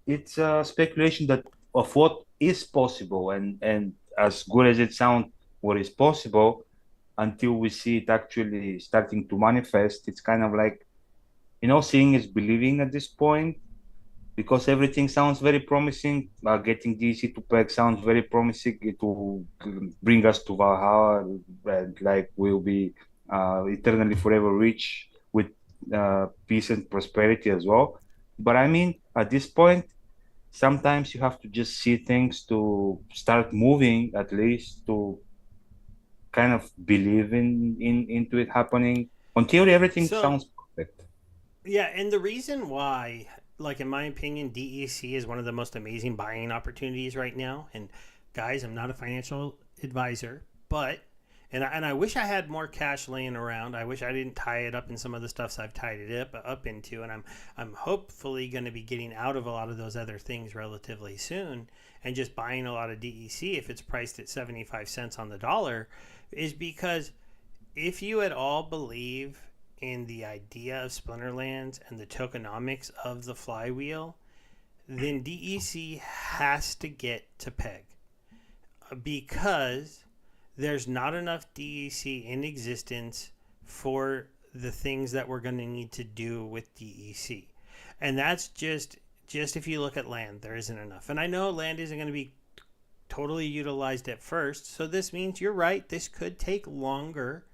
It's speculation that of what is possible, and as good as it sounds, what is possible, until we see it actually starting to manifest. It's kind of like, seeing is believing at this point, because everything sounds very promising. Getting DC to peg sounds very promising. It will bring us to Valhalla, and like we'll be eternally forever rich with peace and prosperity as well. But I mean, at this point, sometimes you have to just see things to start moving, at least to kind of believe into it happening. On theory, everything So, sounds perfect. yeah, and the reason why, like in my opinion, DEC is one of the most amazing buying opportunities right now. And guys, I'm not a financial advisor, but and I wish I had more cash laying around. I wish I didn't tie it up in some of the stuffs I've tied it up into, and I'm hopefully going to be getting out of a lot of those other things relatively soon, and just buying a lot of DEC if it's priced at 75 cents on the dollar, is because if you at all believe in the idea of Splinterlands and the tokenomics of the flywheel, then DEC has to get to peg, because there's not enough DEC in existence for the things that we're going to need to do with DEC. And that's just if you look at land, there isn't enough. And I know land isn't going to be totally utilized at first. So this means you're right. This could take longer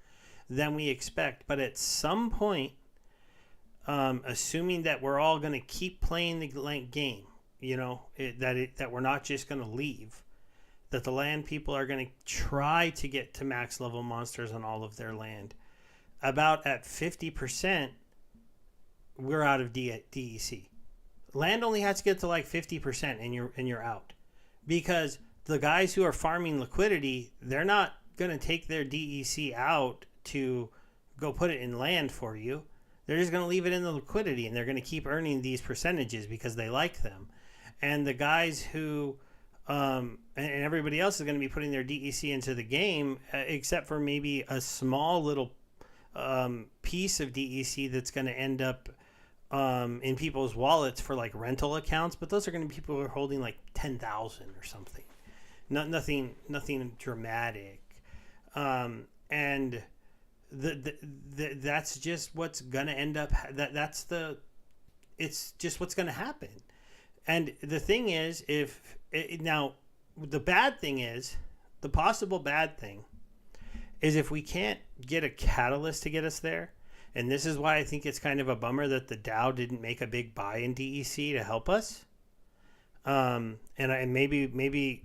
than we expect. But at some point, assuming that we're all going to keep playing the game, that we're not just going to leave, that the land people are going to try to get to max level monsters on all of their land. About at 50%, we're out of DEC. Land only has to get to like 50% and you're out. Because the guys who are farming liquidity, they're not going to take their DEC out to go put it in land for you. They're just going to leave it in the liquidity, and they're going to keep earning these percentages because they like them. And the guys who and everybody else is going to be putting their DEC into the game, except for maybe a small little piece of DEC that's going to end up in people's wallets for like rental accounts. But those are going to be people who are holding like 10,000 or something. Nothing dramatic. And that's just what's going to end up. It's just what's going to happen. And the thing is, now the bad thing is, the possible bad thing is if we can't get a catalyst to get us there. And this is why I think it's kind of a bummer that the DAO didn't make a big buy in DEC to help us. And maybe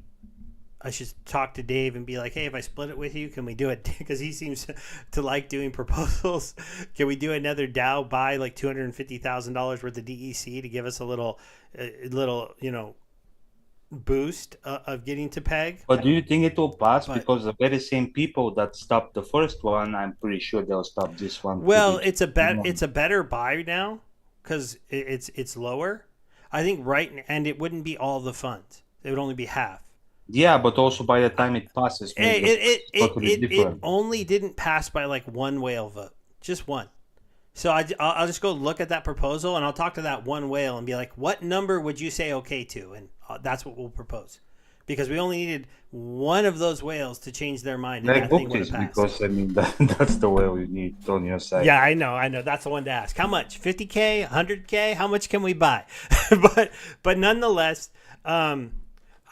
I should talk to Dave and be like, hey, if I split it with you, can we do it? Because he seems to like doing proposals. Can we do another DAO buy, like $250,000 worth of DEC to give us a little boost of getting to peg? But do you think it will pass? Because the very same people that stopped the first one, I'm pretty sure they'll stop this one. Well, it's a better buy now because it's lower. I think and it wouldn't be all the funds. It would only be half. Yeah, but also by the time it passes, it only didn't pass by like one whale vote, just one. So I'll just go look at that proposal and I'll talk to that one whale and be like, what number would you say okay to? And that's what we'll propose, because we only needed one of those whales to change their mind. Like bookies, because I mean that's the whale you need on your side. Yeah, I know. That's the one to ask. How much? 50K, 100K? How much can we buy? but nonetheless,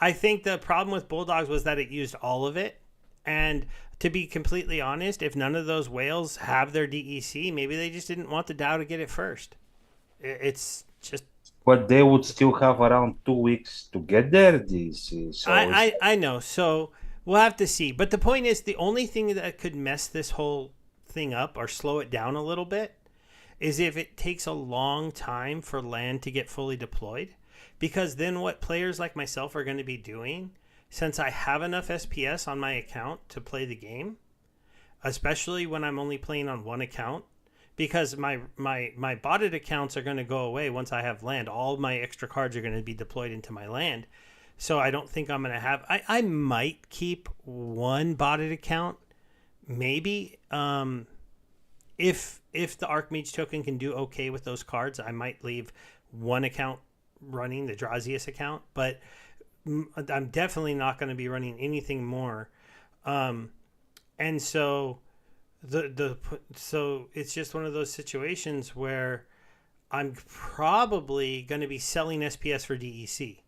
I think the problem with Bulldogs was that it used all of it. And to be completely honest, if none of those whales have their DEC, maybe they just didn't want the Dow to get it first. It's just But they would still have around 2 weeks to get there, DC. So it's I know. So we'll have to see. But the point is, the only thing that could mess this whole thing up or slow it down a little bit is if it takes a long time for land to get fully deployed. Because then what players like myself are going to be doing, since I have enough SPS on my account to play the game, especially when I'm only playing on one account, because my botted accounts are going to go away once I have land. All of my extra cards are going to be deployed into my land. So I don't think I'm going to have. I might keep one botted account, maybe. If the Archmage token can do okay with those cards, I might leave one account running, the Drazius account. But I'm definitely not going to be running anything more. And so so it's just one of those situations where I'm probably going to be selling SPS for DEC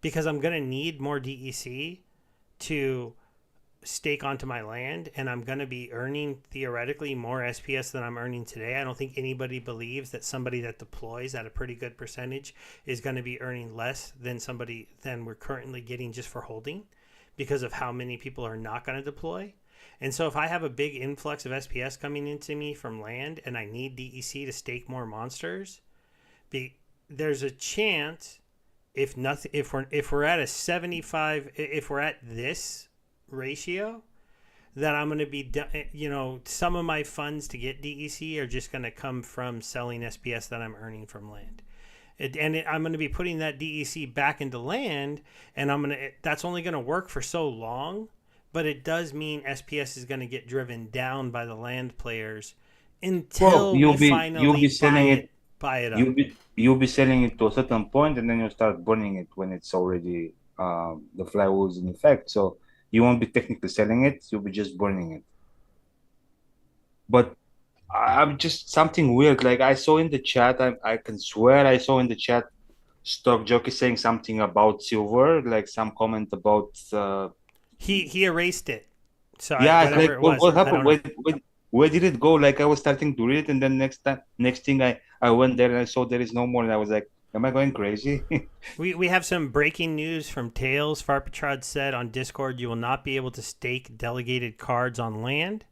because I'm going to need more DEC to stake onto my land, and I'm going to be earning theoretically more SPS than I'm earning today. I don't think anybody believes that somebody that deploys at a pretty good percentage is going to be earning less than somebody than we're currently getting just for holding because of how many people are not going to deploy. And so if I have a big influx of SPS coming into me from land and I need DEC to stake more monsters, there's a chance if we're at a 75, if we're at this ratio, that I'm going to be, some of my funds to get DEC are just going to come from selling SPS that I'm earning from land. I'm going to be putting that DEC back into land, and that's only going to work for so long, but it does mean SPS is going to get driven down by the land players until we finally buy it up. You'll be selling it to a certain point, and then you'll start burning it when it's already the flywheel is in effect. So you won't be technically selling it; you'll be just burning it. But I'm just something weird. Like I saw in the chat, I can swear I saw in the chat, Stock Jockey saying something about silver, like some comment about. He erased it. So yeah, it's like what happened? Where did it go? Like I was starting to read it, and then next thing I went there and I saw there is no more, and I was like, am I going crazy? we have some breaking news from Tails. Farpatrod said on Discord, you will not be able to stake delegated cards on land.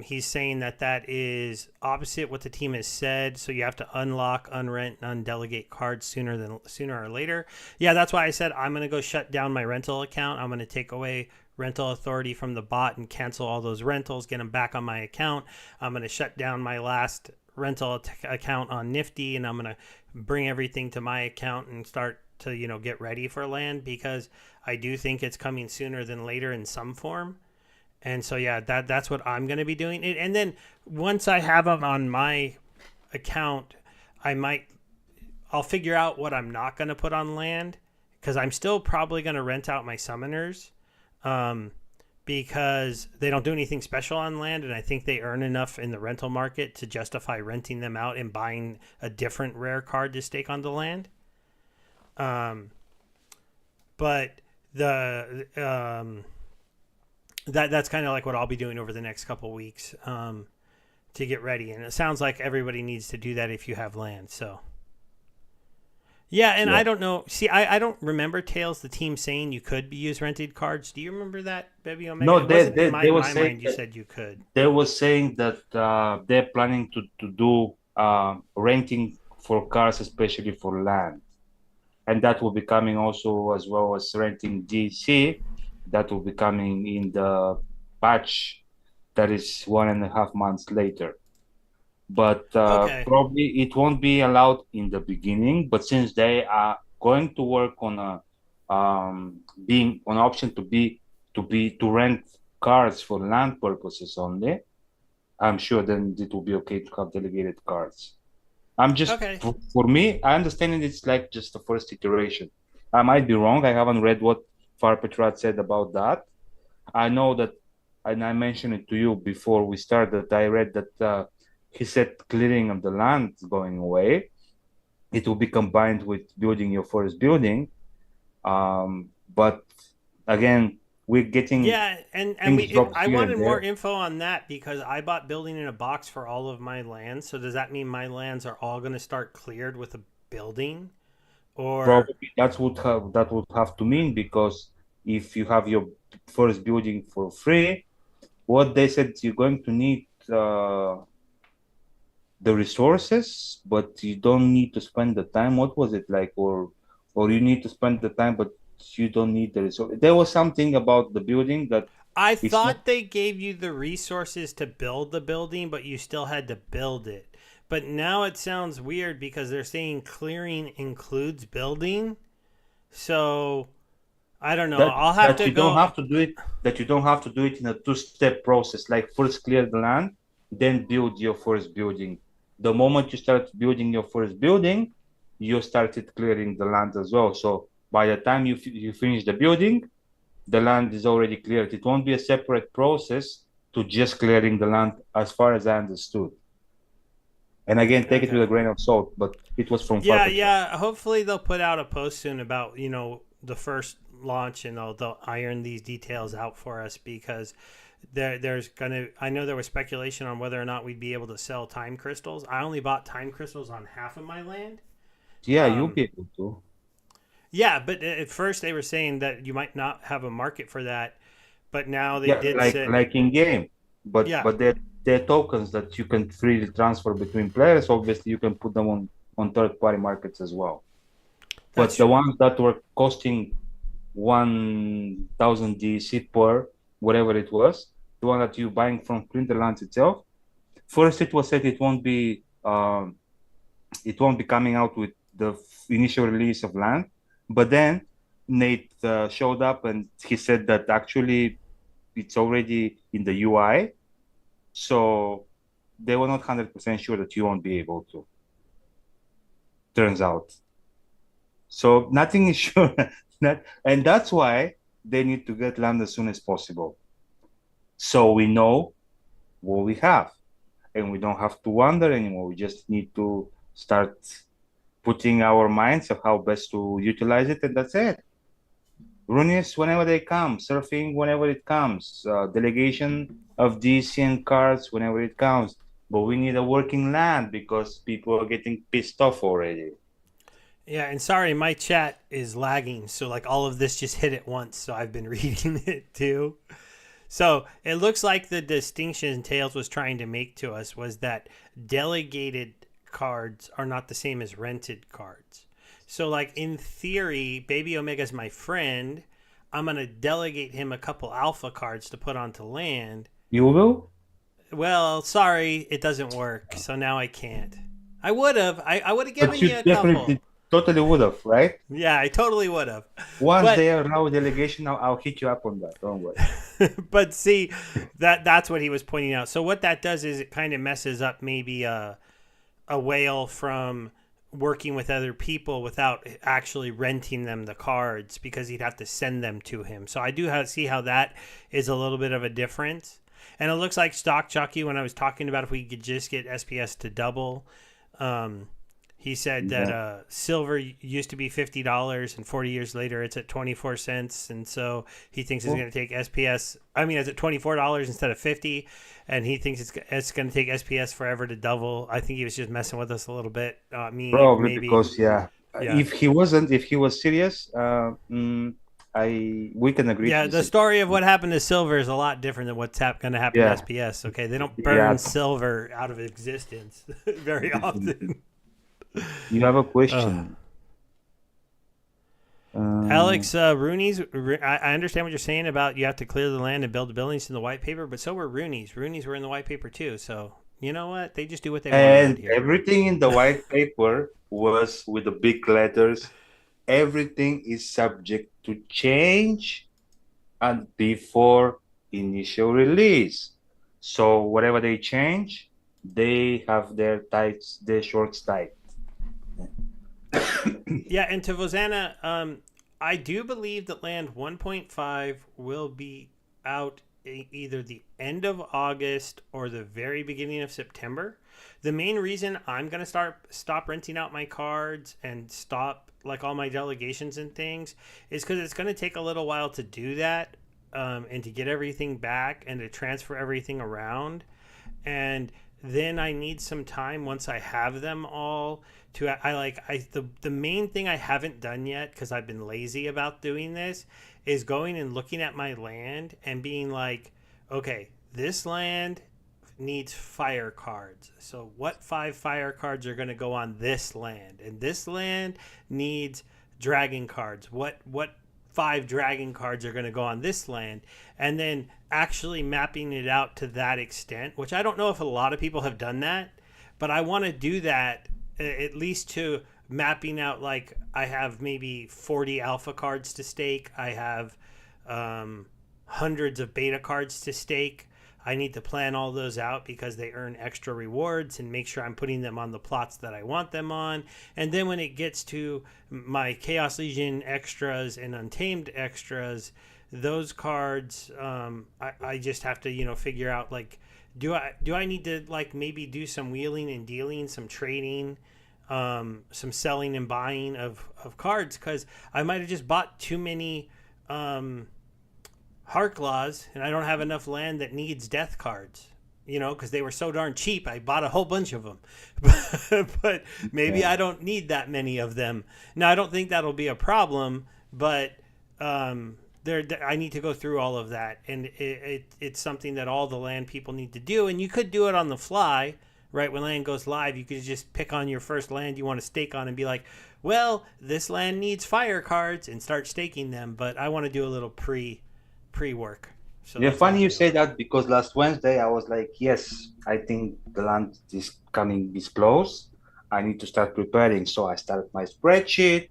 He's saying that is opposite what the team has said. So you have to unlock, unrent, and undelegate cards sooner or later. Yeah, that's why I said I'm going to go shut down my rental account. I'm going to take away rental authority from the bot and cancel all those rentals, get them back on my account. I'm going to shut down my last rental account on Nifty, and I'm going to bring everything to my account and start to, get ready for land, because I do think it's coming sooner than later in some form. And so, yeah, that's what I'm going to be doing. And then once I have them on my account, I'll figure out what I'm not going to put on land, because I'm still probably going to rent out my summoners, because they don't do anything special on land, and I think they earn enough in the rental market to justify renting them out and buying a different rare card to stake on the land. But that's kind of like what I'll be doing over the next couple of weeks, to get ready. And it sounds like everybody needs to do that if you have land. So, yeah, and yeah. I don't know. See, I don't remember, Tails, the team saying you could use rented cards. Do you remember that, Bebeomega? No, they were saying mind, you said you could. They were saying that they're planning to do renting for cars, especially for land. And that will be coming also, as well as renting DC. That will be coming in the patch that is 1.5 months later. But probably it won't be allowed in the beginning. But since they are going to work on being an option to rent cars for land purposes only, I'm sure then it will be okay to have delegated cards. I'm just for me, I understand it's like just the first iteration. I might be wrong. I haven't read what Farpetrat said about that. I know that, and I mentioned it to you before we started, I read that he said clearing of the land is going away. It will be combined with building your first building. But again, we're getting Yeah, and things dropped I here and wanted more there. info on that because I bought building in a box for all of my lands. So does that mean my lands are all going to start cleared with a building, or Probably that would have to mean, because if you have your first building for free, what they said, you're going to need the resources, but you don't need to spend the time. What was it like? Or you need to spend the time, but you don't need the resource. There was something about the building that I it's not. thought they gave you the resources to build the building, but you still had to build it. But now it sounds weird because they're saying clearing includes building. So I don't know. that I'll have that to you don't go. have to do it that you don't have to do it in a two-step process, like first clear the land, then build your first building. The moment you start building your first building, you started clearing the land as well. So by the time you finish the building, the land is already cleared. It won't be a separate process to just clearing the land, as far as I understood. And again, take it with Okay. a grain of salt, but it was from Yeah, Farpet. yeah. Hopefully they'll put out a post soon about the first launch, and they'll iron these details out for us because there's gonna. I know there was speculation on whether or not we'd be able to sell time crystals. I only bought time crystals on half of my land. Yeah, you'll Um, be able to. yeah, but at first they were saying that you might not have a market for that, but now they Yeah, did like say, like in game, but yeah, but they're tokens that you can freely transfer between players. Obviously, you can put them on third-party markets as well. that's But the true. ones that were costing 1,000 DC per whatever it was, the one that you're buying from Splinterlands itself. First, it was said it won't be coming out with the initial release of land, but then Nate showed up and he said that actually it's already in the UI, so they were not 100% sure that you won't be able to. Turns out, so nothing is sure, and that's why they need to get land as soon as possible, so we know what we have, and we don't have to wonder anymore. We just need to start putting our minds of how best to utilize it, and that's it. Runes whenever they come, surfing whenever it comes, delegation of DCN cards whenever it comes. But we need a working land because people are getting pissed off already. Yeah, and sorry, my chat is lagging, so like all of this just hit at once, so I've been reading it too. So it looks like the distinction Tails was trying to make to us was that delegated cards are not the same as rented cards. So, like in theory, Baby Omega's my friend. I'm gonna delegate him a couple alpha cards to put onto land. You will? Well, sorry, it doesn't work. So now I can't. I would have. I would have But given you you a couple. definitely totally would have, right? Yeah, I totally would have. Once But they allow delegation, I'll hit you up on that. Don't worry. but see, that's what he was pointing out. So what that does is it kind of messes up maybe a whale from working with other people without actually renting them the cards because he'd have to send them to him. So I do see how that is a little bit of a difference. And it looks like Stock Jockey, when I was talking about if we could just get SPS to double, um, he said that Yeah. silver used to be $50, and 40 years later it's at 24 cents, and so he thinks it's Cool. going to take SPS. I mean, it's at $24 instead of 50, and he thinks it's going to take SPS forever to double. I think he was just messing with us a little bit. Me Probably maybe, because, yeah, yeah, if he was serious, we can agree to yeah. The disagree. story of what happened to silver is a lot different than what's going to happen to Yeah, SPS. Okay, they don't yeah, burn silver out of existence very definitely. often. You have a Uh, question. Alex Rooney's. I understand what you're saying about you have to clear the land and build the buildings in the white paper, but so were Rooney's. Rooney's were in the white paper too. So you know what? They just do what they want around And here. everything in the white paper was with the big letters. Everything is subject to change and before initial release. So whatever they change, they have their shorts tight. Yeah, and to Vozana, I do believe that Land 1.5 will be out either the end of August or the very beginning of September. The main reason I'm gonna stop renting out my cards and stop like all my delegations and things is because it's gonna take a little while to do that. and to get everything back and to transfer everything around. And then I need some time once I have them all to the main thing I haven't done yet because I've been lazy about doing this is going and looking at my land and being like, okay, this land needs fire cards. So what 5 fire cards are going to go on this land? And this land needs dragon cards. What 5 dragon cards are going to go on this land? And then actually mapping it out to that extent, which I don't know if a lot of people have done that, but I want to do that at least to mapping out, like I have maybe 40 alpha cards to stake. I have hundreds of beta cards to stake. I need to plan all those out because they earn extra rewards and make sure I'm putting them on the plots that I want them on. And then when it gets to my Chaos Legion extras and Untamed extras, those cards, I just have to, figure out, like, do I need to, like, maybe do some wheeling and dealing, some trading, some selling and buying of cards, because I might have just bought too many Harklaws, and I don't have enough land that needs death cards, because they were so darn cheap. I bought a whole bunch of them, but maybe I don't need that many of them. Now, I don't think that'll be a problem, but I need to go through all of that, and it's something that all the land people need to do. And you could do it on the fly, right? When land goes live, you could just pick on your first land you want to stake on and be like, well, this land needs fire cards, and start staking them. But I want to do a little pre-work. So yeah, funny you say that, because last Wednesday I was like, yes, I think the land is coming this close. I need to start preparing. So I started my spreadsheet.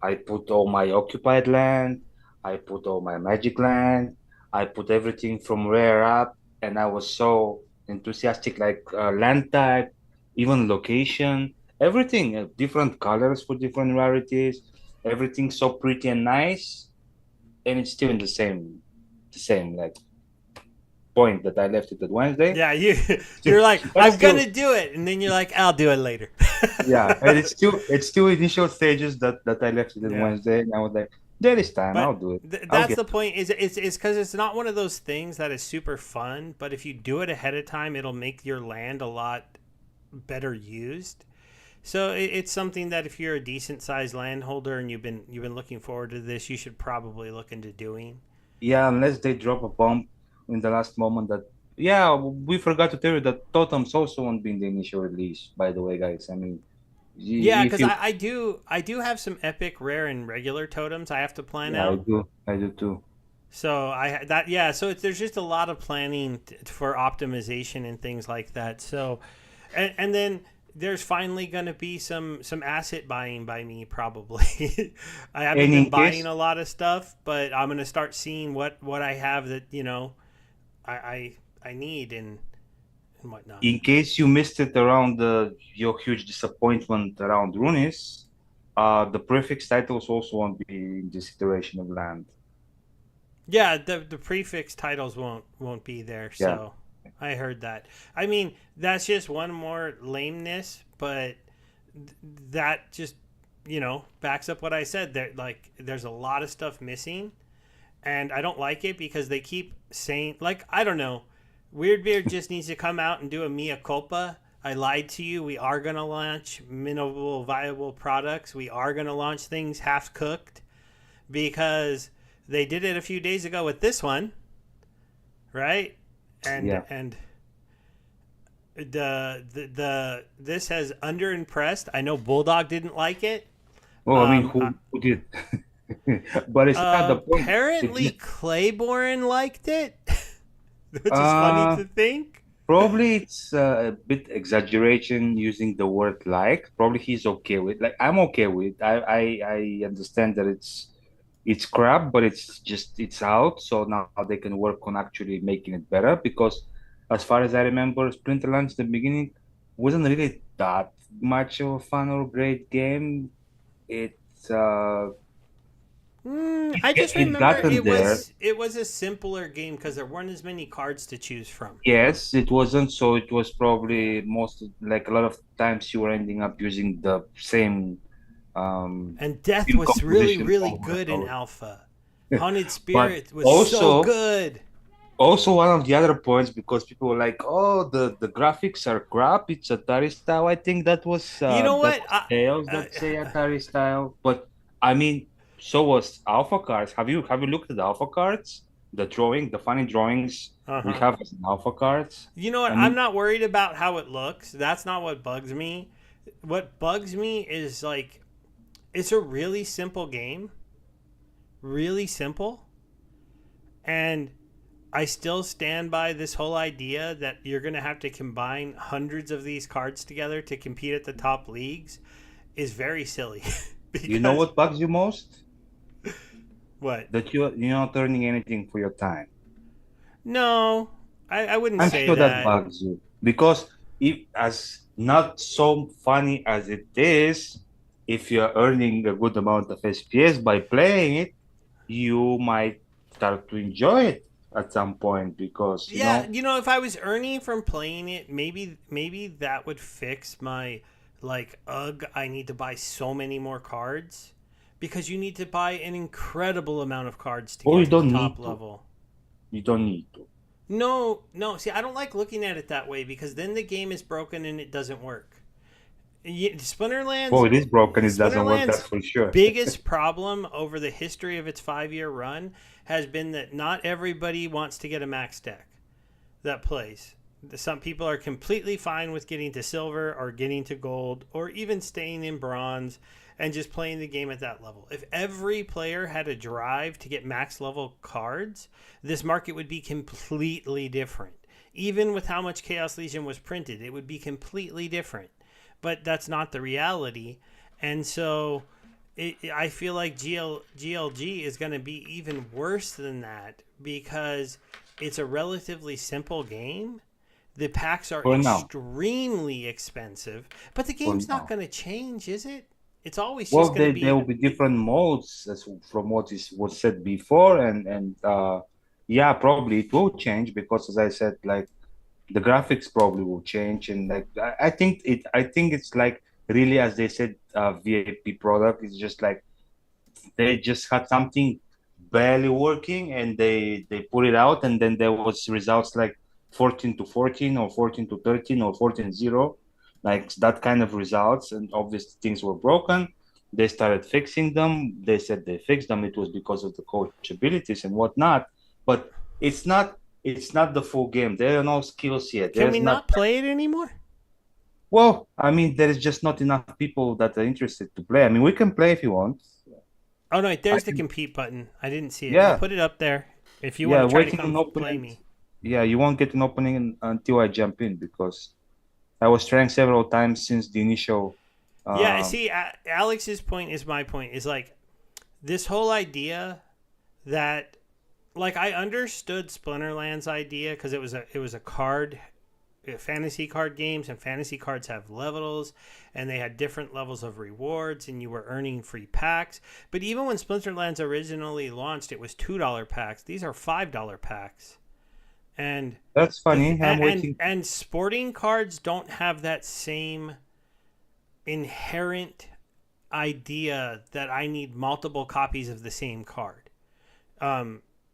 I put all my occupied land. I put all my magic land. I put everything from rare up. And I was so enthusiastic, like land type, even location, everything, different colors for different rarities. Everything so pretty and nice. And it's still in the same like point that I left it at Wednesday. Yeah, you're like, I'm gonna do it, and then you're like, I'll do it later. Yeah, and it's still initial stages that I left it on Wednesday, and I was like, there is time, I'll do it. That's the point. Is it's because it's not one of those things that is super fun, but if you do it ahead of time, it'll make your land a lot better used. So it's something that if you're a decent sized landholder and you've been looking forward to this, you should probably look into doing. Yeah, unless they drop a bomb in the last moment that, yeah, we forgot to tell you that totems also won't be in the initial release, by the way, guys. I mean, yeah, because I do have some epic, rare, and regular totems I have to plan out. I do too. So so there's just a lot of planning for optimization and things like that. So, and then there's finally going to be some asset buying by me, probably. I haven't been buying a lot of stuff, but I'm going to start seeing what I have that I need and whatnot. In case you missed it around your huge disappointment around Runis, the prefix titles also won't be in this iteration of land. Yeah, the prefix titles won't be there. So I heard that. I mean, that's just one more lameness, but that just backs up what I said. There's a lot of stuff missing, and I don't like it because they keep saying, like, I don't know, Weirdbeard just needs to come out and do a mea culpa. I lied to you. We are going to launch minimal viable products. We are going to launch things half cooked, because they did it a few days ago with this one, right? And the this has underimpressed. I know Bulldog didn't like it. Well, I mean, who did? But it's not the point. Apparently, Claiborne liked it, which is funny to think. Probably it's a bit exaggeration using the word like. Probably he's okay with. Like, I'm okay with. I understand that it's crap, but it's out. So now they can work on actually making it better, because as far as I remember, Splinterlands in the beginning wasn't really that much of a fun or great game. It's I just remember it was a simpler game because there weren't as many cards to choose from. Yes, it wasn't. So it was probably most, like, a lot of times you were ending up using the same. And death was really good in alpha. Haunted But Spirit was so also, good. also one of the other points, because people were like, "Oh, the graphics are crap. It's Atari style." I think You know that what? was Tails that say Atari style. But I mean, so was Alpha cards. Have you looked at the Alpha cards? The funny drawings we Uh-huh. have as Alpha cards. You know what? I I'm mean, not worried about how it looks. That's not what bugs me. What bugs me is like it's a really simple game, really simple, and I still stand by this whole idea that you're going to have to combine hundreds of these cards together to compete at the top leagues is very silly. you know Because what bugs you most? what? That you're not earning anything for your time. No, I wouldn't I'm say sure that that. bugs you because if as not so funny as it is, if you're earning a good amount of SPS by playing it, you might start to enjoy it at some point because Yeah, if I was earning from playing it, maybe that would fix my like ugh, I need to buy so many more cards because you need to buy an incredible amount of cards to or get you to the don't top need to. level. You don't need to. No, no. See, I don't like looking at it that way because then the game is broken and it doesn't work. Oh, Splinterlands, it is broken. It doesn't work. That's Splinterlands' for sure. biggest problem over the history of its 5 year run has been that not everybody wants to get a max deck that plays. Some people are completely fine with getting to silver or getting to gold or even staying in bronze and just playing the game at that level. If every player had a drive to get max level cards, this market would be completely different. Even with how much Chaos Legion was printed, it would be completely different. But that's not the reality. And so I feel like GLG is going to be even worse than that because it's a relatively simple game. The packs are For now. extremely expensive, but the For game's not now. going to change, is it? It's always just Well, going to there be. will be different modes as from what is was said before, and yeah, probably it will change because, as I said, like the graphics probably will change, and like I think it's like really, as they said, VIP product. It's just like they just had something barely working, and they put it out, and then there was results like 14 to 14 or 14 to 13 or 14-0, like that kind of results, and obviously things were broken. They started fixing them. They said they fixed them. It was because of the coach abilities and whatnot, but it's not the full game. There are no skills yet. Can There's we not. not play it anymore? Well, I mean, there is just not enough people that are interested to play. I mean, we can play if you want. Oh no, I there's the can. compete button. I didn't see it. I Yeah, put it up there. If you want yeah. to try to Waiting come an play opening. me. Yeah, you won't get an opening until I jump in because I was trying several times since the initial. Yeah, Um, see, Alex's point is my point. Is like this whole idea that like I understood Splinterland's idea because it was a card fantasy card games and fantasy cards have levels and they had different levels of rewards and you were earning free packs. But even when Splinterlands originally launched, it was $2 packs. These are $5 packs. And that's the funny. I'm waiting. and sporting cards don't have that same inherent idea that I need multiple copies of the same card.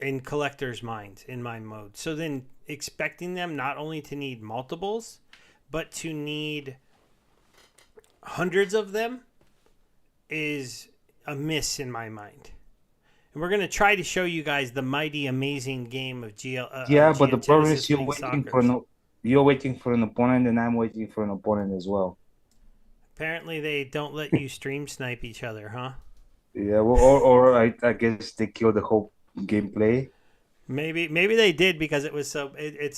In collectors' minds in my mode. So then expecting them not only to need multiples, but to need hundreds of them is a miss in my mind. And we're going to try to show you guys the mighty, amazing game of Yeah, but the problem Genesis is you're League waiting for Soccer. an opponent, and I'm waiting for an opponent as well. Apparently, they don't let you stream snipe each other, huh? Yeah, well, or I guess they kill the whole gameplay. Maybe they did because it's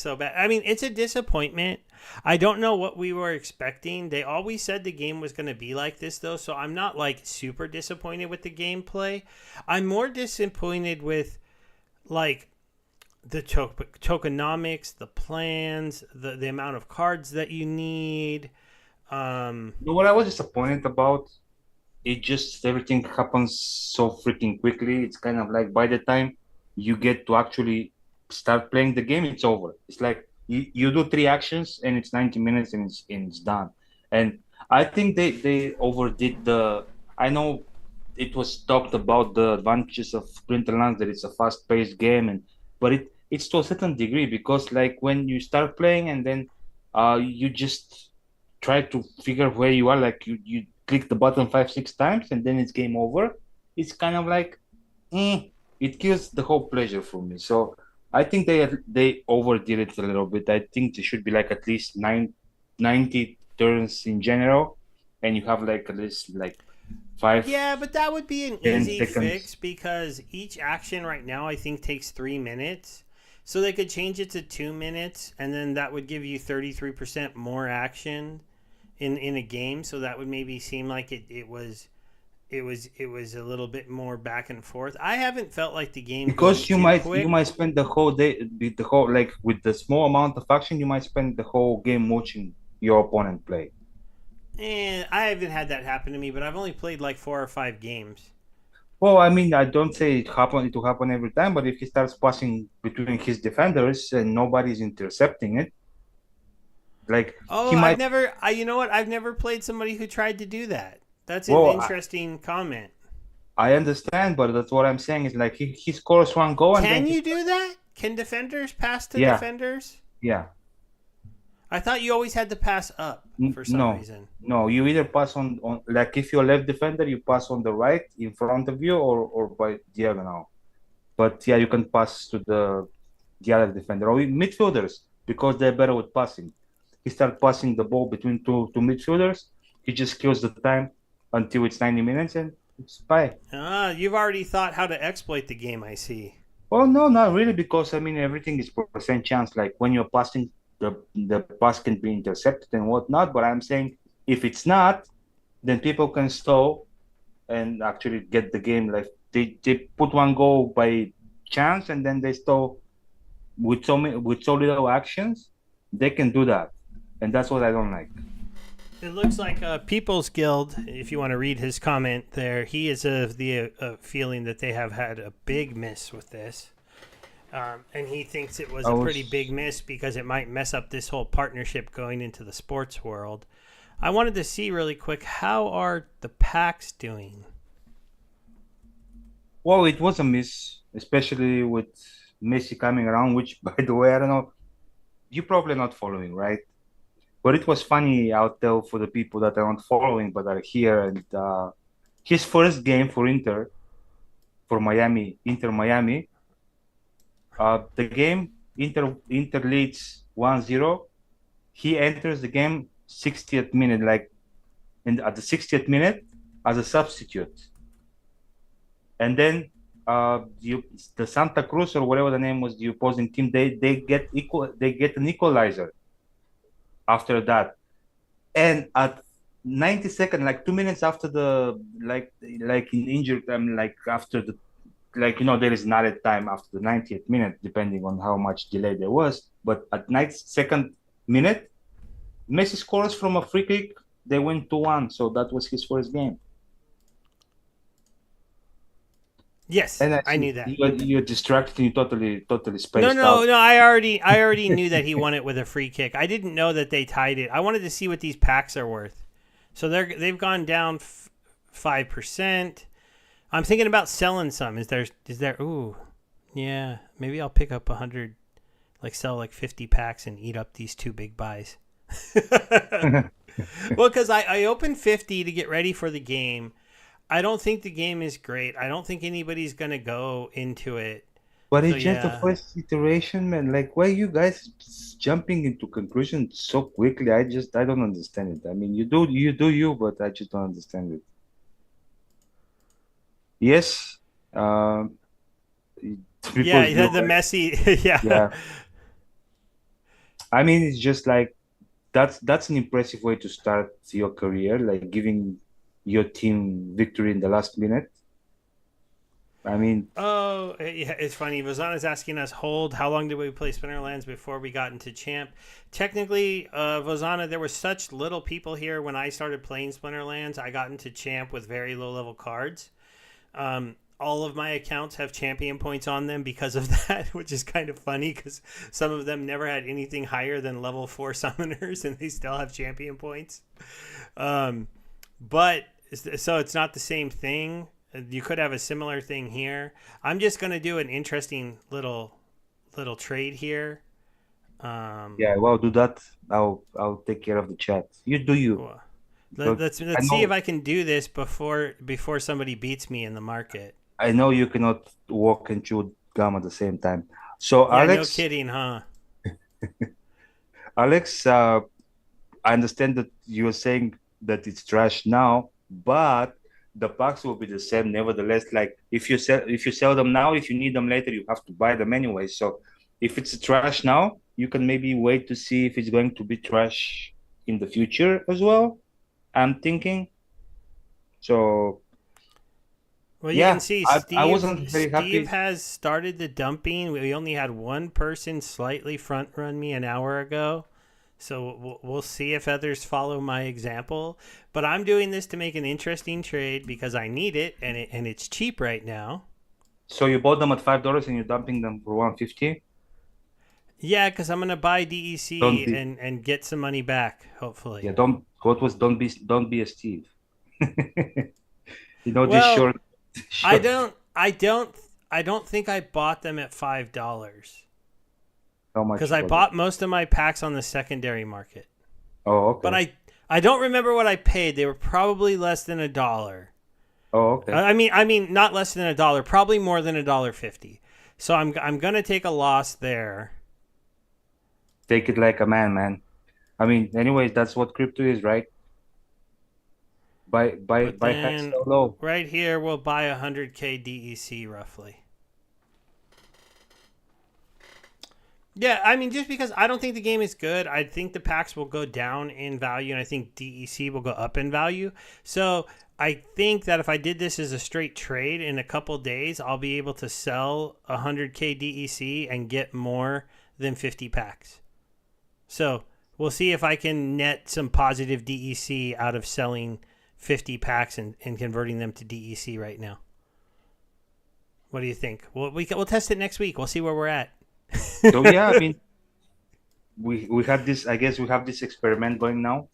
so bad. I mean, it's a disappointment. I don't know what we were expecting. They always said the game was going to be like this though, so I'm not like super disappointed with the gameplay. I'm more disappointed with like the tokenomics, the plans, the amount of cards that you need. You know what I was disappointed about? It just everything happens so freaking quickly. It's kind of like by the time you get to actually start playing the game, it's over. It's like you do three actions and it's 90 minutes and it's done. And I think they overdid the. I know it was talked about the advantages of Splinterlands, that it's a fast-paced game, but it's to a certain degree, because like when you start playing and then you just try to figure where you are, like you click the button 5 6 times and then it's game over. It's kind of like it kills the whole pleasure for me. So I think they overdid it a little bit. I think there should be like at least 90 turns in general, and you have like at least like five Yeah, but that would be an 10 easy seconds. fix because each action right now I think takes 3 minutes. So they could change it to 2 minutes, and then that would give you 33% more action in a game. So that would maybe seem like it was a little bit more back and forth. I haven't felt like the game going Because you too might quick. spend the whole day with the whole, like with the small amount of action, you might spend the whole game watching your opponent play. And I haven't had that happen to me, but I've only played like 4 or 5 games. Well, I mean, I don't say it will happen every time, but if he starts passing between his defenders and nobody's intercepting it, like Oh, he might. you know what? I've never played somebody who tried to do that. That's an Well, interesting comment. I understand, but that's what I'm saying is like he scores one goal and then Can you do that? Can defenders pass to yeah, defenders? yeah. I thought you always had to pass up for some No, reason. no. You either pass on like if you're a left defender, you pass on the right in front of you or by diagonal. But yeah, you can pass to the other defender or midfielders because they're better with passing. He starts passing the ball between two midfielders. He just kills the time until it's 90 minutes and it's bye. Ah, you've already thought how to exploit the game, I see. Well, no, not really, because I mean everything is percent chance. Like when you're passing, the pass can be intercepted and whatnot. But I'm saying if it's not, then people can stall and actually get the game. Like they put one goal by chance and then they stall with so little actions. They can do that, and that's what I don't like. It looks like People's Guild, if you want to read his comment there, he is of the feeling that they have had a big miss with this. And he thinks it was I a was pretty big miss because it might mess up this whole partnership going into the sports world. I wanted to see really quick, how are the packs doing? well, it was a miss, especially with Messi coming around. Which, by the way, I don't know. You're probably not following, right? But it was funny out there for the people that are not following but are here. And his first game for Inter Miami, the game Inter leads 1-0. He enters the game 60th minute, like at the 60th minute as a substitute. And then the Santa Cruz or whatever the name was, the opposing team, they get an equalizer after that. And at 90 seconds, like 2 minutes after the like in injured time, like after the there is not a time after the 90th minute, depending on how much delay there was. But at 92nd minute, Messi scores from a free kick. They win 2-1. So that was his first game. Yes, And I I see knew that. you're distracted and you totally No, spaced no, out. no. I already knew that he won it with a free kick. I didn't know that they tied it. I wanted to see what these packs are worth. So they've gone down 5%. I'm thinking about selling some. Is there? Ooh, yeah. Maybe I'll pick up 100, like sell like 50 packs and eat up these two big buys. Well, because I opened 50 to get ready for the game. I don't think the game is great. I don't think anybody's gonna go into it. But So it's just the yeah. first iteration, man. Like, why you guys jumping into conclusions so quickly? I don't understand it. I mean, you, but I just don't understand it. Yes, um, Yeah, people's the viewer, messy. Yeah. yeah. I mean, it's just like that's an impressive way to start your career, like giving your team victory in the last minute. I mean, Oh, yeah, it's funny. Vazana's asking us, hold, how long did we play Splinterlands before we got into Champ? Technically, Vazana, there were such little people here when I started playing Splinterlands. I got into Champ with very low level cards. All of my accounts have champion points on them because of that, which is kind of funny because some of them never had anything higher than level 4 summoners and they still have champion points. But so it's not the same thing. You could have a similar thing here. I'm just gonna do an interesting little trade here. Um, Yeah, well, do that. I'll take care of the chat. You do you. well, But I let's see if know I can do this before somebody beats me in the market. I know you cannot walk and chew gum at the same time. So Yeah, no Alex, kidding, huh? Alex, I understand that you're saying that it's trash now, but the packs will be the same nevertheless. Like if you sell them now, if you need them later, you have to buy them anyway. So if it's trash now, you can maybe wait to see if it's going to be trash in the future as well. I'm thinking. So Well, you can yeah, see I wasn't very Steve happy. has started the dumping. We only had one person slightly front run me an hour ago. So we'll see if others follow my example. But I'm doing this to make an interesting trade because I need it and it's cheap right now. So you bought them at $5 and you're dumping them for 150. Yeah, because I'm gonna buy Don't DEC be and get some money back, hopefully. yeah, don't be a Steve. This Well, short short. I don't think I bought them at $5 How because much I was it? bought most of my packs on the secondary market. Oh, But okay. I don't remember what I paid. They were probably less than $1. Oh, okay. I mean not less than $1, probably more than $1.50. So I'm gonna take a loss there. Take it like a man, man. I mean, anyways, that's what crypto is, right? But Buy high, then sell low. right here we'll buy 100K DEC roughly. Yeah, I mean, just because I don't think the game is good, I think the packs will go down in value, and I think DEC will go up in value. So I think that if I did this as a straight trade in a couple days, I'll be able to sell 100K DEC and get more than 50 packs. So we'll see if I can net some positive DEC out of selling 50 packs and converting them to DEC right now. What do you think? We'll test it next week. We'll see where we're at. So yeah, I mean, we had this. I guess we have this experiment going now,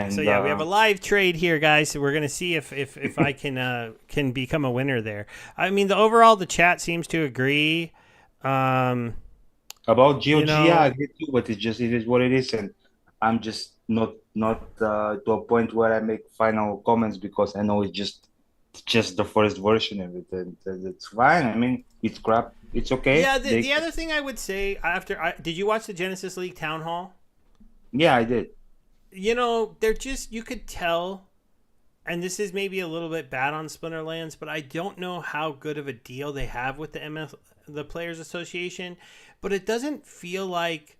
So and yeah, we have a live trade here, guys. So we're gonna see if I can become a winner there. I mean, the chat seems to agree. Um, about you GOG, yeah, I know, get you, but it is what it is, and I'm just not to a point where I make final comments because I know it's just the first version of it, and it's fine. I mean, it's crap. It's okay. yeah. They, The other thing I would say did you watch the Genesis League town hall? yeah, I did. They're just you could tell, and this is maybe a little bit bad on Splinterlands, but I don't know how good of a deal they have with the Players Association, but it doesn't feel like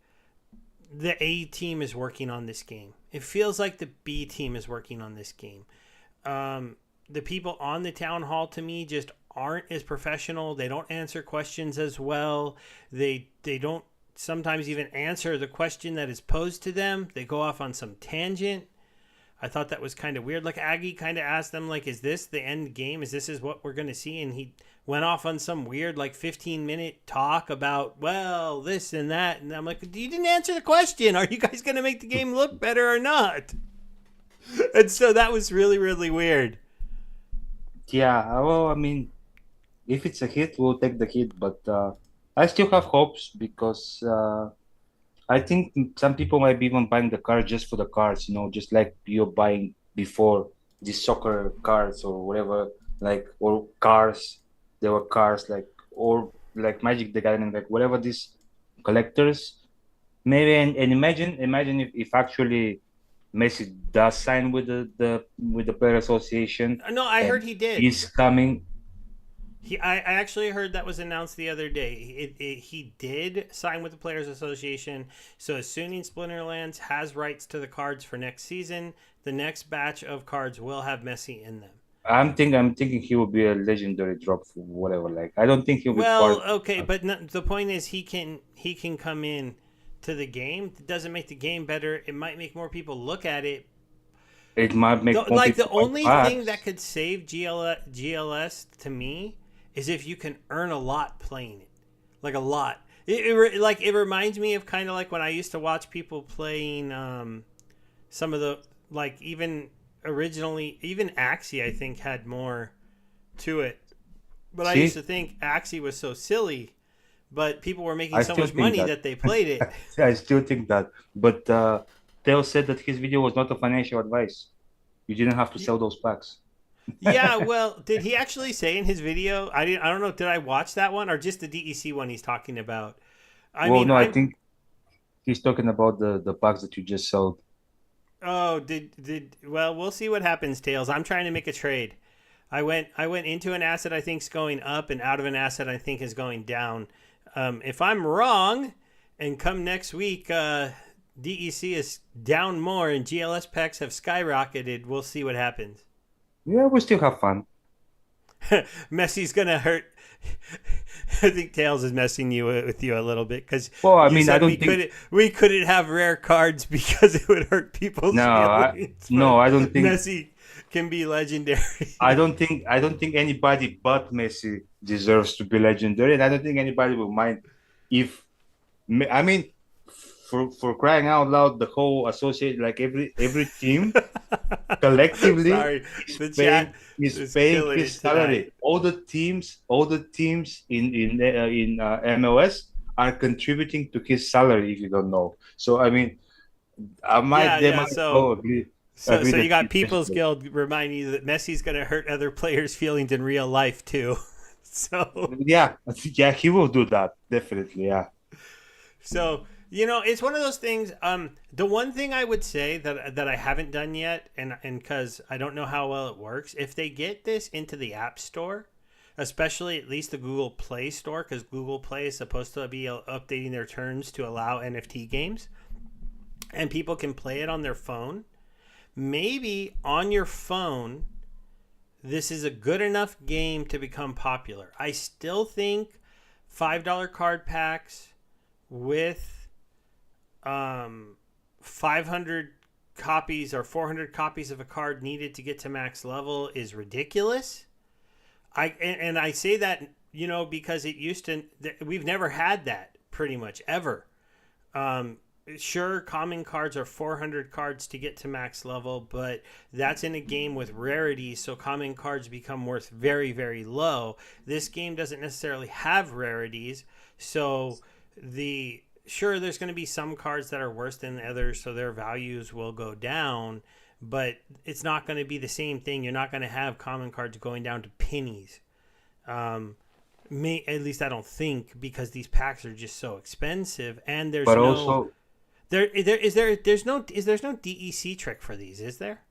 the A team is working on this game. It feels like the B team is working on this game. The people on the town hall to me just aren't as professional. They don't answer questions as well. They don't sometimes even answer the question that is posed to them. They go off on some tangent. I thought that was kind of weird. Like Aggie kind of asked them, like, "Is this the end game? Is what we're gonna see?" And he went off on some weird, like, 15-minute talk about, well, this and that. And I'm like, "You didn't answer the question. Are you guys gonna make the game look better or not?" And so that was really, really weird. Yeah, well, I mean, if it's a hit, we'll take the hit, but I still have hopes because I think some people might be even buying the car just for the cars, just like you're buying before the soccer cards or whatever, like, or cars. There were cars like, or like Magic the Gathering, like whatever these collectors. Maybe and imagine if actually Messi does sign with the player association No, I and heard he did. he's coming. I actually heard that was announced the other day. He did sign with the Players Association. So assuming Splinterlands has rights to the cards for next season, the next batch of cards will have Messi in them. I'm thinking he will be a legendary drop for whatever. Like I don't think he'll be Well, part. okay, but no, the point is he can come in to the game. It doesn't make the game better. It might make more people look at it. It might make more Like the people buy only thing that packs. could save GLS to me is if you can earn a lot playing it, like a lot. It reminds me of kind of like when I used to watch people playing some of the like even originally, even Axie, I think, had more to it. But I used See, to think Axie was so silly, but people were making I so still much think money that. that they played it. I still think that. But Theo said that his video was not a financial advice. You didn't have to sell those packs. Yeah, well, did he actually say in his video? I didn't. I don't know. Did I watch that one or just the DEC one he's talking about? I Well, mean, no, I I'm. think he's talking about the packs that you just sold. Oh, did well? We'll see what happens, Tails. I'm trying to make a trade. I went into an asset I think is going up and out of an asset I think is going down. If I'm wrong, and come next week, DEC is down more and GLS packs have skyrocketed. We'll see what happens. Yeah, we still have fun. Messi's gonna hurt. I think Tails is messing you with you a little bit because Well, I you mean, I said don't think. we couldn't have rare cards because it would hurt people's No, feelings. no, But I don't think. Messi can be legendary. I don't think anybody but Messi deserves to be legendary, and I don't think anybody will mind if. I mean, for crying out loud, the whole associate, like every team collectively Sorry, is the paying chat is is paying killing his it tonight. salary. All the teams in MLS are contributing to his salary. If you don't know, so I mean, Yeah, they yeah. might probably So agree you that got he's People's legendary. Guild reminding you that Messi's gonna hurt other players' feelings in real life too. So Yeah, yeah, he will do that definitely. Yeah, So it's one of those things. The one thing I would say that I haven't done yet, and because I don't know how well it works, if they get this into the App Store, especially at least the Google Play Store, because Google Play is supposed to be updating their terms to allow NFT games, and people can play it on their phone. Maybe on your phone, this is a good enough game to become popular. I still think $5 card packs with 500 copies or 400 copies of a card needed to get to max level is ridiculous. And I say that because it used to, we've never had that pretty much ever. Um, sure, common cards are 400 cards to get to max level, but that's in a game with rarities, so common cards become worth very, very low. This game doesn't necessarily have rarities, so there's going to be some cards that are worse than others, so their values will go down, but it's not going to be the same thing. You're not going to have common cards going down to pennies. At least I don't think, because these packs are just so expensive, and but also there's no DEC trick for these, is there?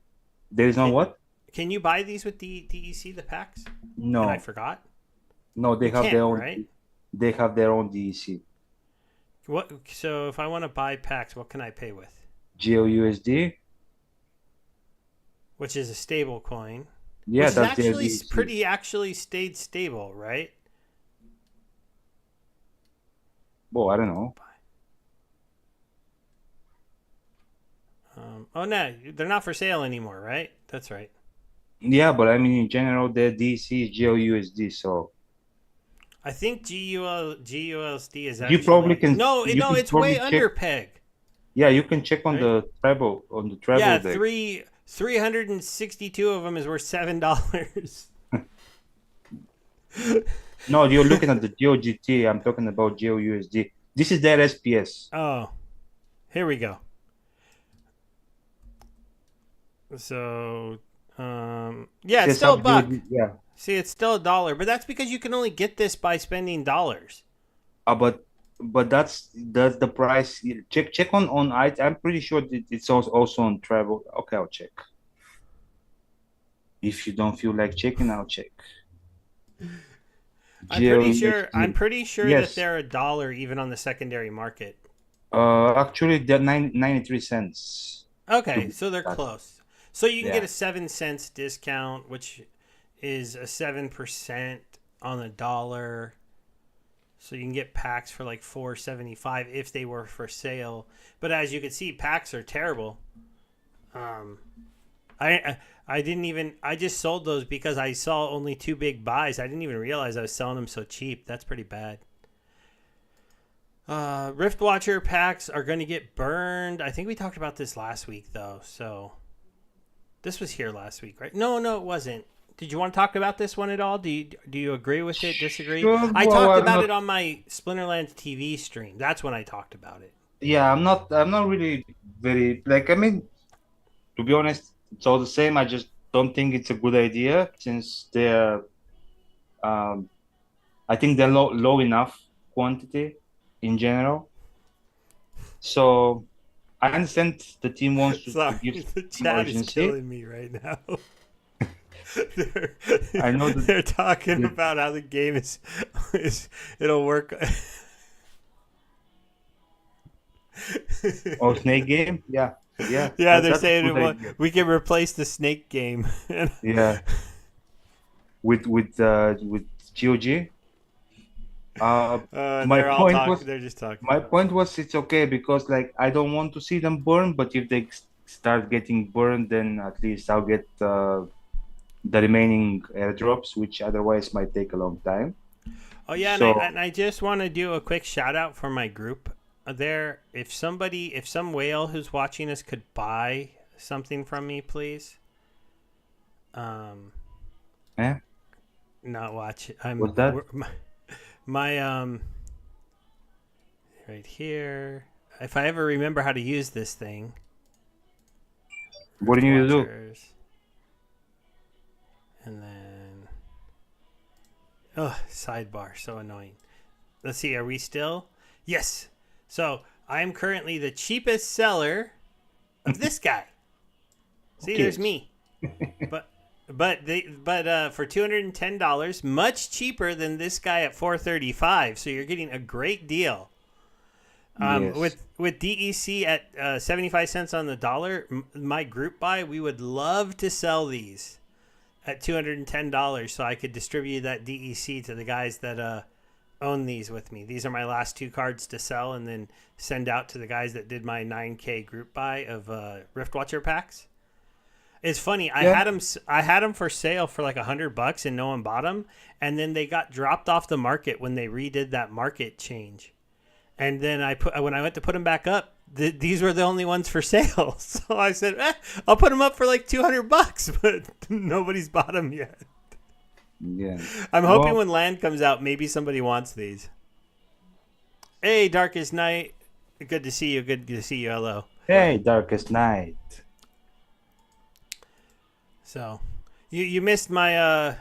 there is no Can what? can you buy these with DEC, the packs? And I No, forgot. no, they You have their can't, own. right? They have their own DEC. What? So if I want to buy packs, what can I pay with? GLUSD. Which is a stable coin, Yeah, which is that's their actually DEC. pretty actually stayed stable, right? Well, I don't know. Oh no, they're not for sale anymore, right? That's right. Yeah, but I mean, in general, their DEC is GLUSD. So I think GULSD is you probably actually can. no, You no, can it's way probably check. under peg, Yeah, you can check right? on the Yeah, treble deck. 362 of them is worth $7. No, you're looking at the GOGT. I'm talking about GLUSD. This is their SPS. Oh, here we go. So, yeah, it's They still a sub buck. GOG, yeah. See, it's still $1, but that's because you can only get this by spending dollars. But that's the price. Check on I. I'm pretty sure that it's also on treble. Okay, I'll check. If you don't feel like checking, I'll check. I'm GLUSD. pretty sure that Yes. they're $1 even on the secondary market. Actually, they're 93 cents to Okay, be so they're exact. close. So you can get Yeah. a 7 cents discount, which is a 7% on a dollar. So you can get packs for like 4.75 if they were for sale. But as you can see, packs are terrible. Um, I didn't even I just sold those because I saw only two big buys. I didn't even realize I was selling them so cheap. That's pretty bad. Rift Watcher packs are going to get burned. I think we talked about this last week though. So This was here last week, right? No, it wasn't. Did you want to talk about this one at all? Do you agree with it? Disagree? Sure. I Well, talked I'm about not. it on my Splinterlands TV stream. That's when I talked about it. Yeah, I'm not. I'm not really very like. I mean, to be honest, it's all the same. I just don't think it's a good idea since they're. Um, I think they're low enough quantity in general. So I understand the team wants to Sorry, give the some chat is urgency. killing me right now. they're, I know that they're talking the about how the game is it'll work. oh snake game. Yeah, yeah. Yeah, they're That's a saying good idea. we can replace the snake game. Yeah, with GOG. Uh, my They're all point talking. was They're just talking. my point was it's okay because like I don't want to see them burn, but if they start getting burned, then at least I'll get the remaining airdrops, which otherwise might take a long time. Oh yeah, and So I just want to do a quick shout out for my group there. If some whale who's watching us could buy something from me, please. yeah, Not watch. what's that? My right here. If I ever remember how to use this thing. What do you do? Watchers. And then, oh, sidebar, so annoying. Let's see, are we still? Yes. So I am currently the cheapest seller of this guy. See, Okay. there's me. But for $210, much cheaper than this guy at $435. So you're getting a great deal. Yes. With DEC at 75 cents on the dollar, my group buy, we would love to sell these at $210 so I could distribute that DEC to the guys that own these with me. These are my last two cards to sell and then send out to the guys that did my 9K group buy of Rift Watcher packs. It's funny. I had them for sale for like $100 and no one bought them, and then they got dropped off the market when they redid that market change. And then when I went to put them back up, these were the only ones for sale. So I said, I'll put them up for like $200, but nobody's bought them yet. Yeah. I'm hoping when Land comes out, maybe somebody wants these. Hey, Darkest Night. Good to see you. Good to see you. Hello. Hey, Darkest Night. So, you missed my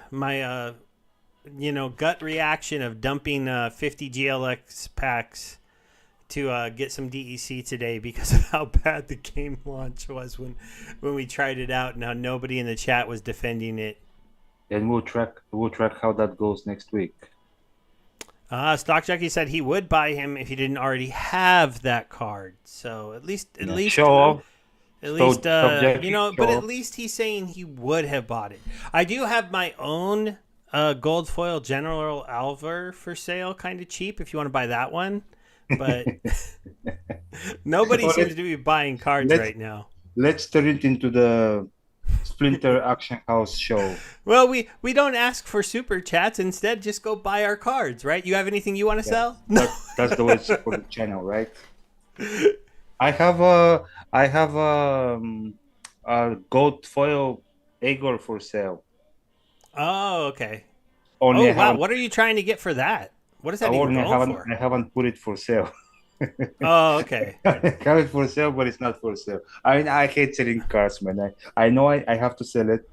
gut reaction of dumping 50 GLX packs to get some DEC today because of how bad the game launch was when we tried it out and how nobody in the chat was defending it. And we'll track how that goes next week. Stock Jockey said he would buy him if he didn't already have that card. So at least show off. At least, Subject, but at least he's saying he would have bought it. I do have my own gold foil General Alvar for sale, kind of cheap if you want to buy that one. But nobody seems to be buying cards right now. Let's turn it into the Splinter Action House show. Well, we don't ask for super chats. Instead, just go buy our cards, right? You have anything you want to sell? No. That's the way to support the channel, right? I have a gold foil Agor for sale. Oh, okay. Only wow. What are you trying to get for that? What is that even going for? I haven't put it for sale. Oh, okay. I have it for sale, but it's not for sale. I mean, I hate selling cards, man. I know I have to sell it.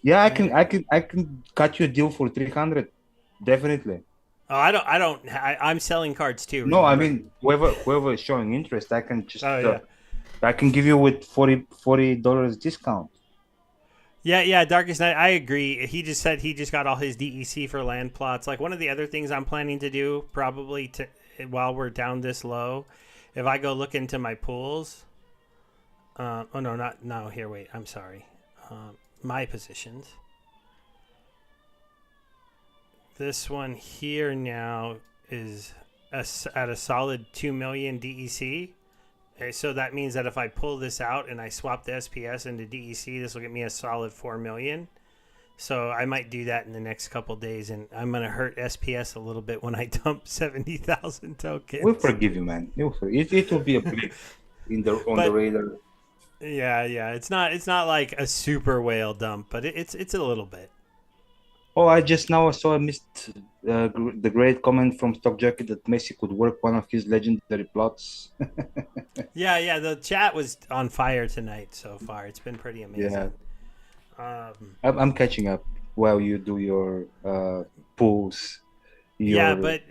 Yeah, I can cut you a deal for 300, definitely. Oh, I'm selling cards too. No, remember? I mean whoever is showing interest, I can just yeah. I can give you with $40 discount. Yeah, Darkest Night, I agree. He just said he just got all his DEC for land plots. Like, one of the other things I'm planning to do, probably while we're down this low, if I go look into my pools. Here, wait, I'm sorry. My positions. This one here now is at a solid 2 million DEC. Okay, so that means that if I pull this out and I swap the SPS into DEC, this will get me a solid 4 million. So I might do that in the next couple days, and I'm going to hurt SPS a little bit when I dump 70,000 tokens. We'll forgive you, man. It will be a blip on the radar. Yeah. It's not like a super whale dump, but it's a little bit. Oh, I just now saw I missed the great comment from Stock Jockey that Messi could work one of his legendary plots. Yeah. The chat was on fire tonight so far. It's been pretty Yeah, amazing. Um, I'm catching up while you do your pulls, Yeah, your but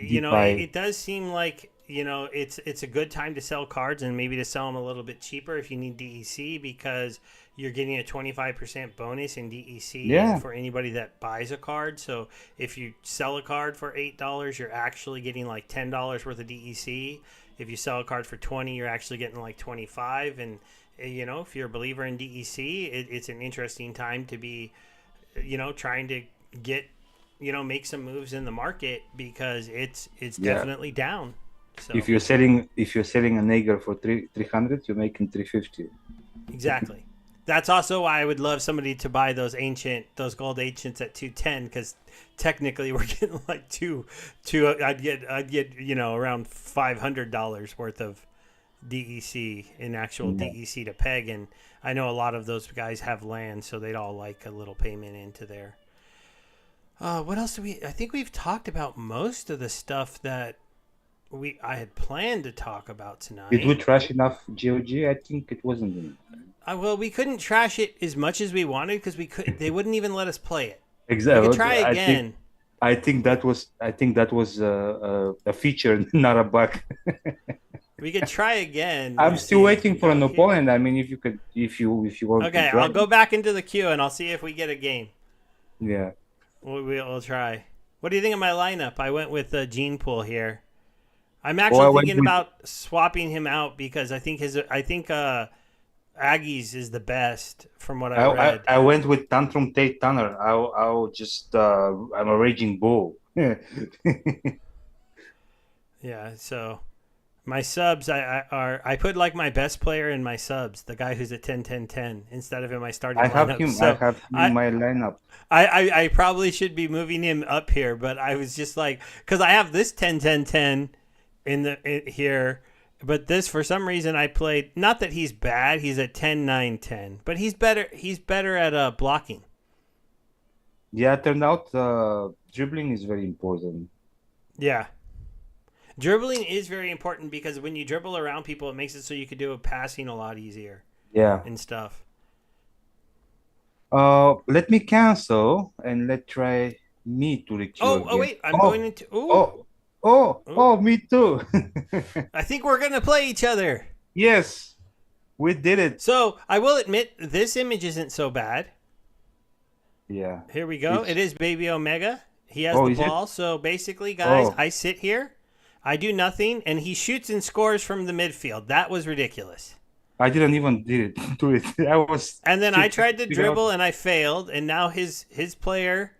DeFi. it does seem like it's a good time to sell cards and maybe to sell them a little bit cheaper if you need DEC because you're getting a 25% bonus in DEC Yeah, for anybody that buys a card. So if you sell a card for $8, you're actually getting like $10 worth of DEC. If you sell a card for 20, you're actually getting like 25. And if you're a believer in DEC, it's an interesting time to be trying to get make some moves in the market because it's yeah. definitely down. So If you're selling a Nager for 300, you're making 350. exactly. That's also why I would love somebody to buy those gold ancients at 210 because technically we're getting like two. I'd get around $500 worth of DEC in actual Yeah. DEC to peg, and I know a lot of those guys have land, so they'd all like a little payment into there. What else do we? I think we've talked about most of the stuff that I had planned to talk about Did we tonight. trash enough GOG? I think it wasn't enough. Well, we couldn't trash it as much as we wanted because we could. They wouldn't even let us play it. We could Exactly. try I think again. I think We that was a feature, not a bug. we could try again. Let I'm me still see. waiting We for go an here. opponent. I mean, if you want to Okay, I'll join, go back into the queue and I'll see if we get a game. yeah. We'll try. What do you think of my lineup? I went with Gene Pool here. I'm Oh, I actually went thinking with about swapping him out because I think Aggies is the best from what I I, I, read. I went with Tantrum Tate Tanner. I'll just I'm a raging bull. Yeah, so my subs I put like my best player in my subs, the guy who's at 10 10 10 instead of in my starting I have lineup. him. I So have him in I my lineup. I probably should be moving him up here, but I was just like cuz I have this 10 10 10 here, but this for some reason I played not that he's bad, he's at 10 9 10, but he's better at blocking. Yeah, turned out dribbling is very important. Yeah. Dribbling is very important because when you dribble around people, it makes it so you could do a passing a lot easier Yeah. and stuff. Let me cancel and let try me to the queue Oh, again. wait, I'm going into. Ooh, Oh, oh, ooh. oh, me too. I think we're gonna play each other. Yes, we did it. So I will admit this image isn't so bad. Yeah. Here we go. It It's is Bebeomega. He has oh, the is it? ball. So basically, guys, Oh, I sit here, I do nothing, and he shoots and scores from the midfield. That was ridiculous. I didn't even did it do it. I was And then still I trying tried to to figure out dribble and I failed. And now his player,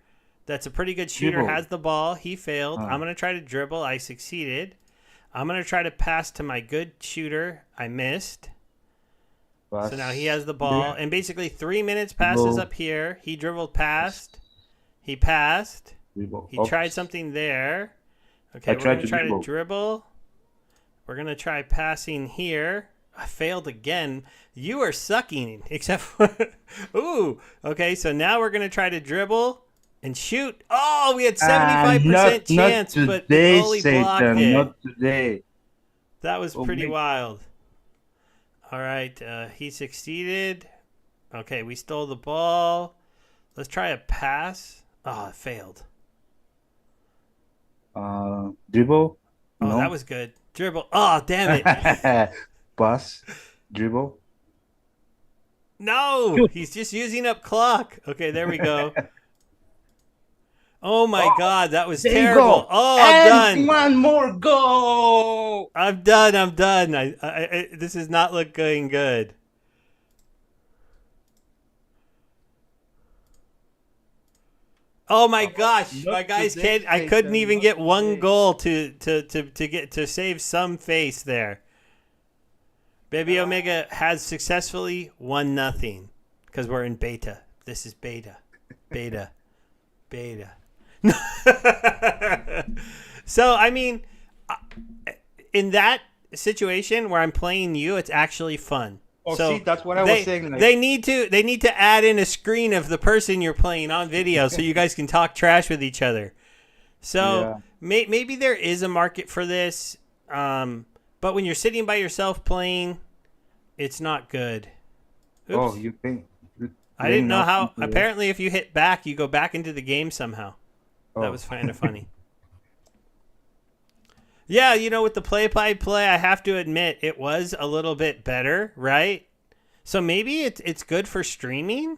that's a pretty good shooter, dribble. has the ball. He failed. Uh, I'm gonna try to dribble. I succeeded. I'm gonna try to pass to my good shooter. I missed. So now he pass has the ball. here, And basically 3 minutes passes dribble, up here. He dribbled pass, past. He passed. dribble. He tried Oops. something there. I Okay, we're tried gonna to try to dribble. dribble. We're gonna try passing here. I failed again. You are sucking, except for ooh. Okay, so now we're gonna try to dribble and shoot. Oh, we had Not 75% not chance, but the today, goalie blocked Satan. it. Not today. That was Oh, pretty wait. wild. All right, he succeeded. Okay, we stole the ball. Let's try a pass. Oh, it failed. Dribble? Oh, that No. was good. Dribble. Oh, damn it. Pass, dribble. No, Shoot. he's just using up clock. Okay, there we go. Oh my Oh, God, that was there you terrible. go. Oh, I'm And done. one more goal. I'm done. I'm done. This is not looking good. Oh my gosh, Not my guys today, can't. I couldn't Satan. even Not get one today. goal to get to save some face there. Baby Omega has successfully won nothing because we're in beta. This is beta, beta, beta. So I mean, in that situation where I'm playing you, it's actually fun Oh, see, So that's what I was saying. Like, they need to add in a screen of the person you're playing on video so you guys can talk trash with each other. So yeah. maybe there is a market for this, but when you're sitting by yourself playing, it's not good. Oh, Oops. you think I didn't playing know now? how. Apparently, if you hit back, you go back into the game somehow. That Oh, was kind of funny. Yeah, with the play by play, I have to admit it was a little bit better, right? So maybe it's good for streaming.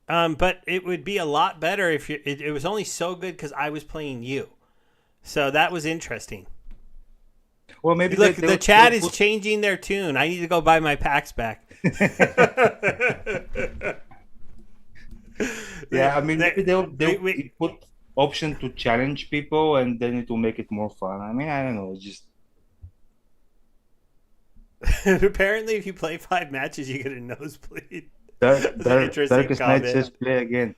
But it would be a lot better if it was only so good because I was playing you. So that was interesting. well, maybe Look, the they'll chat is put. changing their tune. I need to go buy my packs back. Yeah, I mean, They- maybe they'll we put option to challenge people, and then it will make it more fun. I mean, I don't know, just apparently, if you play 5 matches, you get a nosebleed. That's an interesting Darkest Night comment. says play again.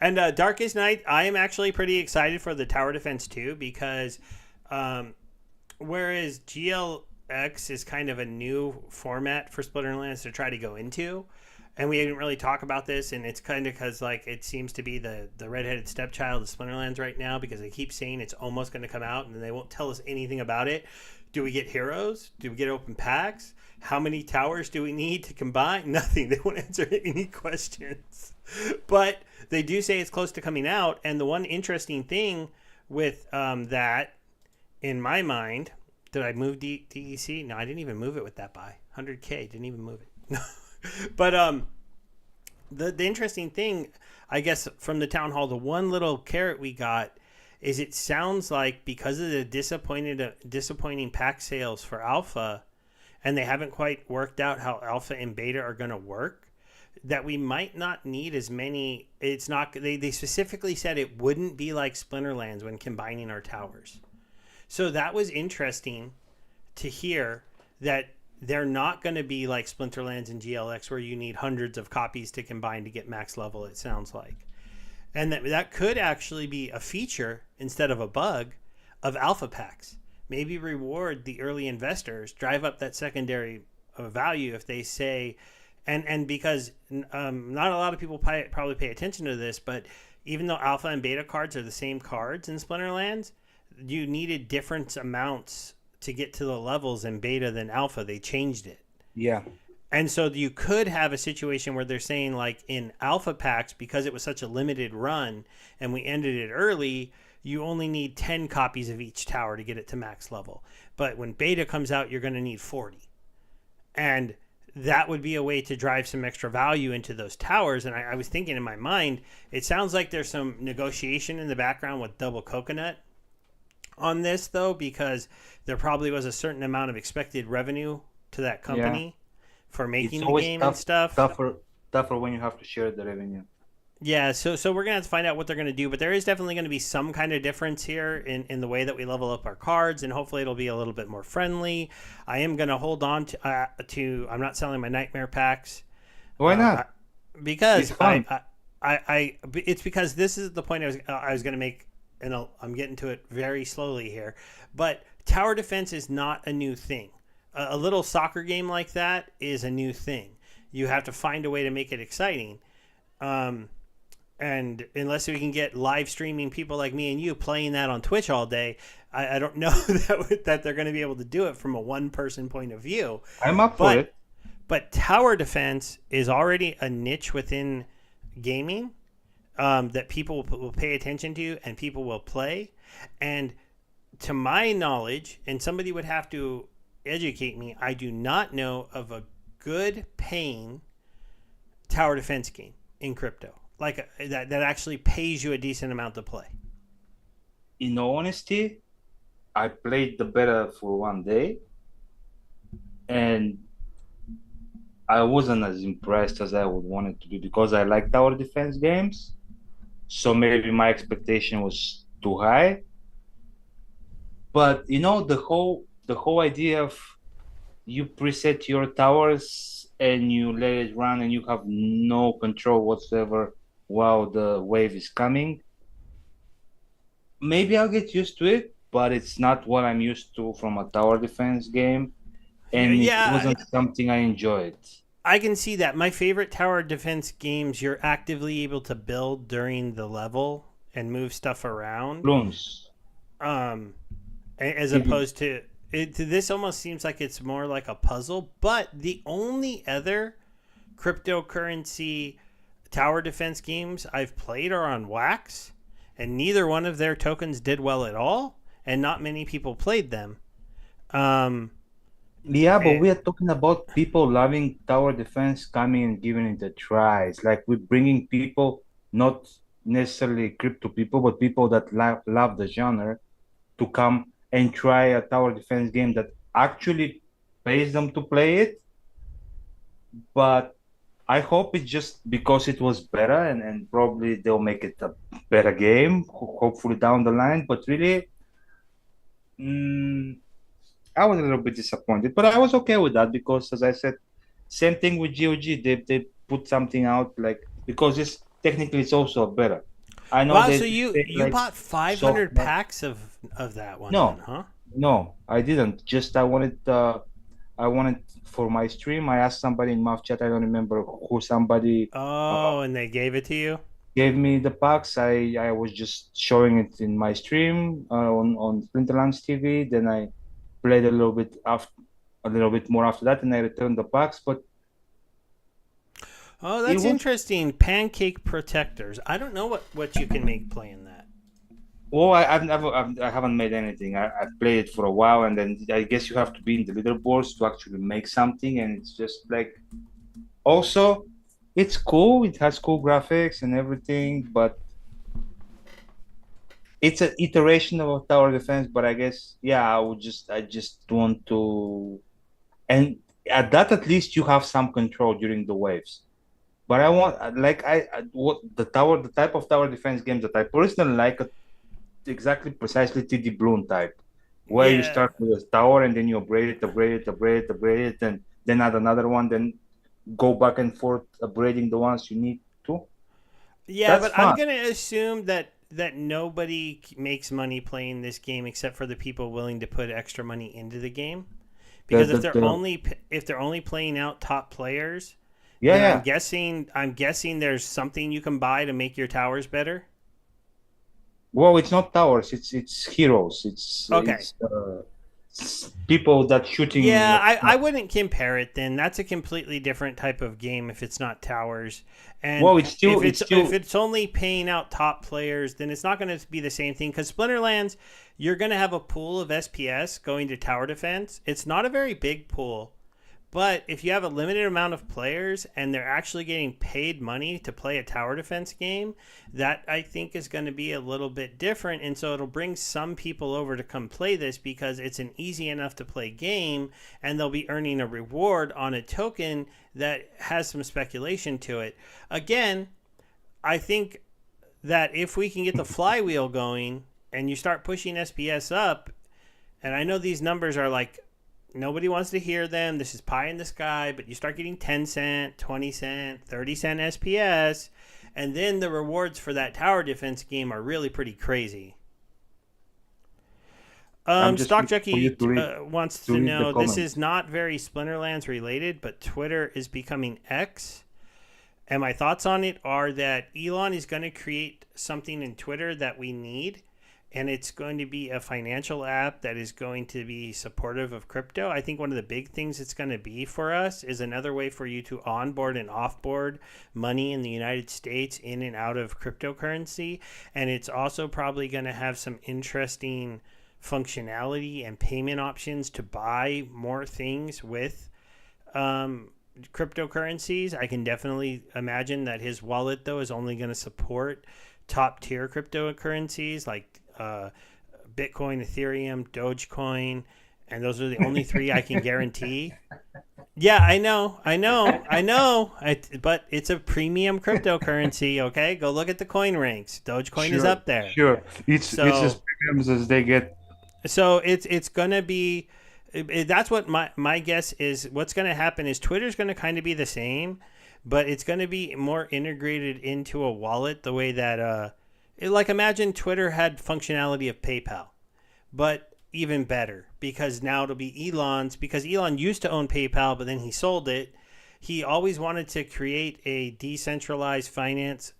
And Darkest Night, I am actually pretty excited for the tower defense too because um, whereas GLX is kind of a new format for Splinterlands to try to go into, and we didn't really talk about this, and it's kind of because like it seems to be the redheaded stepchild of Splinterlands right now because they keep saying it's almost going to come out and they won't tell us anything about it. Do we get heroes? Do we get open packs? How many towers do we need to combine? Nothing. They won't answer any questions. But they do say it's close to coming out. And the one interesting thing with that, in my mind, did I move DEC? No, I didn't even move it with that buy. 100K, didn't even move it. But the interesting thing, I guess, from the town hall, the one little carrot we got is it sounds like because of the disappointing pack sales for alpha, and they haven't quite worked out how alpha and beta are going to work, that we might not need as many. It's not. They specifically said it wouldn't be like Splinterlands when combining our towers. So that was interesting to hear that they're not going to be like Splinterlands and GLX where you need hundreds of copies to combine to get max level, it sounds like. And that could actually be a feature instead of a bug of alpha packs. Maybe reward the early investors, drive up that secondary value if they say, and because not a lot of people probably pay attention to this, but even though alpha and beta cards are the same cards in Splinterlands, you needed different amounts to get to the levels in beta than alpha. They changed it. Yeah. And so you could have a situation where they're saying, like in alpha packs, because it was such a limited run and we ended it early, you only need 10 copies of each tower to get it to max level. But when beta comes out, you're going to need 40. And that would be a way to drive some extra value into those towers. And I was thinking in my mind, it sounds like there's some negotiation in the background with Double Coconut on this, though, because there probably was a certain amount of expected revenue to that company for making It's the always game and stuff. tougher when you have to share the revenue. Yeah, so we're gonna have to find out what they're gonna do, but there is definitely gonna be some kind of difference here in the way that we level up our cards, and hopefully it'll be a little bit more friendly. I am gonna hold on to I'm not selling my nightmare packs. Why not? Because It's fun. it's because this is the point I was gonna make, and I'm getting to it very slowly here. But tower defense is not a new thing. A little soccer game like that is a new thing. You have to find a way to make it exciting. And unless we can get live streaming people like me and you playing that on Twitch all day, I don't know that they're going to be able to do it from a one-person point of view. I'm up for it. But tower defense is already a niche within gaming that people will pay attention to and people will play. And to my knowledge, and somebody would have to educate me, I do not know of a good paying tower defense game in crypto, like that actually pays you a decent amount to play. In honesty, I played the beta for one day, and I wasn't as impressed as I would want it to be because I like tower defense games. So maybe my expectation was too high. But the whole idea of you preset your towers and you let it run and you have no control whatsoever while the wave is coming. Maybe I'll get used to it, but it's not what I'm used to from a tower defense game. and it Yeah, wasn't something I enjoyed. I can see that. My favorite tower defense games, you're actively able to build during the level and move stuff around. Bloons. Um, as TD. opposed to this almost seems like it's more like a puzzle. But the only other cryptocurrency tower defense games I've played are on Wax, and neither one of their tokens did well at all, and not many people played them. Um, Yeah, but eh, we are talking about people loving tower defense coming and giving it a try. It's like we're bringing people, not necessarily crypto people, but people that love the genre to come and try a tower defense game that actually pays them to play it. But I hope it's just because it was better, and probably they'll make it a better game, hopefully down the line. But really, mm, I was a little bit disappointed, but I was okay with that because, as I said, same thing with GOG. They put something out like because it's also better. I know wow, so they you say you like bought 500 software. packs of that one then, No, huh? no, I didn't. Just I wanted for my stream. I asked somebody in Math chat. I don't remember who somebody uh, Oh, and they gave it to you? gave me the packs. I was just showing it in my stream on Splinterlands TV. Then I played a little bit more after that, and I returned the packs. But Oh, it that's was interesting. Pancake protectors. I don't know what you can make playing that. well. I haven't made anything. I've played it for a while, and then I guess you have to be in the leaderboards to actually make something, and it's just like also it's cool. It has cool graphics and everything, but it's an iteration of a tower defense. But I guess yeah, I just want to, and at that at least you have some control during the waves. But I want like what the type of tower defense games that I personally like exactly precisely TD Bloom type, where you Yeah. start with a tower and then you upgrade it, and then add another one, then go back and forth upgrading the ones you need to. Yeah, That's but I'm fun. going to assume that nobody makes money playing this game except for the people willing to put extra money into the game. The Because the, the if they're only playing out top players, yeah, then yeah. I'm guessing there's something you can buy to make your towers better. Well, it's not towers. It's heroes. Okay. It's people that shooting. Yeah, I wouldn't compare it then. That's a completely different type of game if it's not towers. And Well, if it's still it's only paying out top players, then it's not going to be the same thing cuz Splinterlands, you're going to have a pool of SPS going to tower defense. It's not a very big pool. But if you have a limited amount of players and they're actually getting paid money to play a tower defense game, that I think is going to be a little bit different. And so it'll bring some people over to come play this because it's an easy enough to play game and they'll be earning a reward on a token that has some speculation to it. Again, I think that if we can get the flywheel going and you start pushing SPS up, and I know these numbers are like nobody wants to hear them. This is pie in the sky, but you start getting 10 cent, 20 cent, 30 cent SPS, and then the rewards for that tower defense game are really pretty crazy. I'm just Stock waiting for you Jockey wants to to read the know this is comments. not very Splinterlands related, but Twitter is becoming X. And my thoughts on it are that Elon is going to create something in Twitter that we need, and it's going to be a financial app that is going to be supportive of crypto. I think one of the big things it's going to be for us is another way for you to onboard and offboard money in the United States in and out of cryptocurrency. And it's also probably going to have some interesting functionality and payment options to buy more things with cryptocurrencies. I can definitely imagine that his wallet, though, is only going to support top tier cryptocurrencies like Bitcoin, Ethereum, Dogecoin, and those are the only three I can guarantee. Yeah, I know. But it's a premium cryptocurrency. Okay, go look at the coin ranks. Dogecoin is Sure, up there. sure. It's as So premiums as they get. it's gonna be. That's what my guess is. What's gonna happen is Twitter's gonna kind of be the same, but it's gonna be more integrated into a wallet the way that like imagine Twitter had functionality of PayPal, but even better because now it'll be Elon's, because Elon used to own PayPal, but then he sold it. He always wanted to create a decentralized finance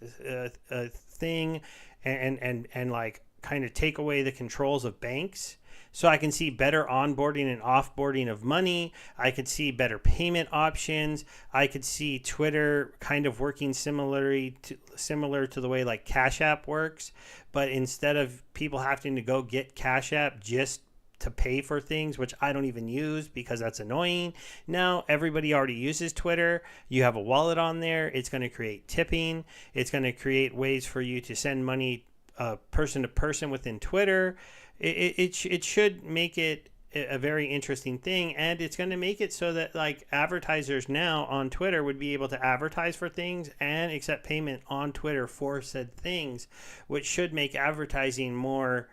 thing and like kind of take away the controls of banks. So I can see better onboarding and offboarding of money. I could see better payment options. I could see Twitter kind of working similar to the way like Cash App works, but instead of people having to go get Cash App just to pay for things, which I don't even use because that's annoying. Now everybody already uses Twitter. You have a wallet on there. It's going to create tipping. It's going to create ways for you to send money person to person within Twitter. It should make it a very interesting thing, and it's going to make it so that like advertisers now on Twitter would be able to advertise for things and accept payment on Twitter for said things, which should make advertising more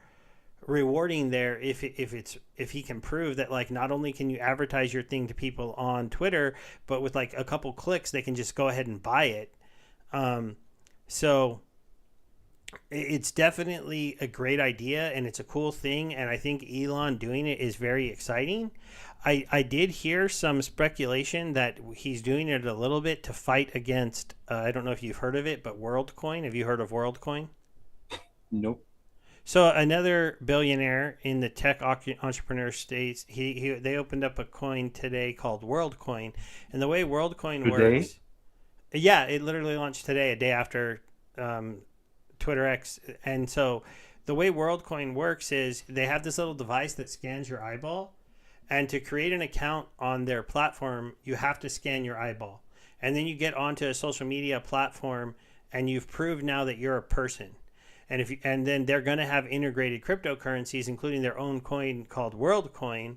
rewarding there if he can prove that like not only can you advertise your thing to people on Twitter, but with like a couple clicks they can just go ahead and buy it. So it's definitely a great idea and it's a cool thing, and I think Elon doing it is very exciting. I did hear some speculation that he's doing it a little bit to fight against I don't know if you've heard of it, but WorldCoin. Have you heard of WorldCoin? Nope. So another billionaire in the tech entrepreneur states, they opened up a coin today called WorldCoin, and the way WorldCoin works, yeah, it literally launched today, a day after Twitter X. And so the way WorldCoin works is they have this little device that scans your eyeball, and to create an account on their platform, you have to scan your eyeball, and then you get onto a social media platform, and you've proved now that you're a person. And then they're going to have integrated cryptocurrencies, including their own coin called WorldCoin.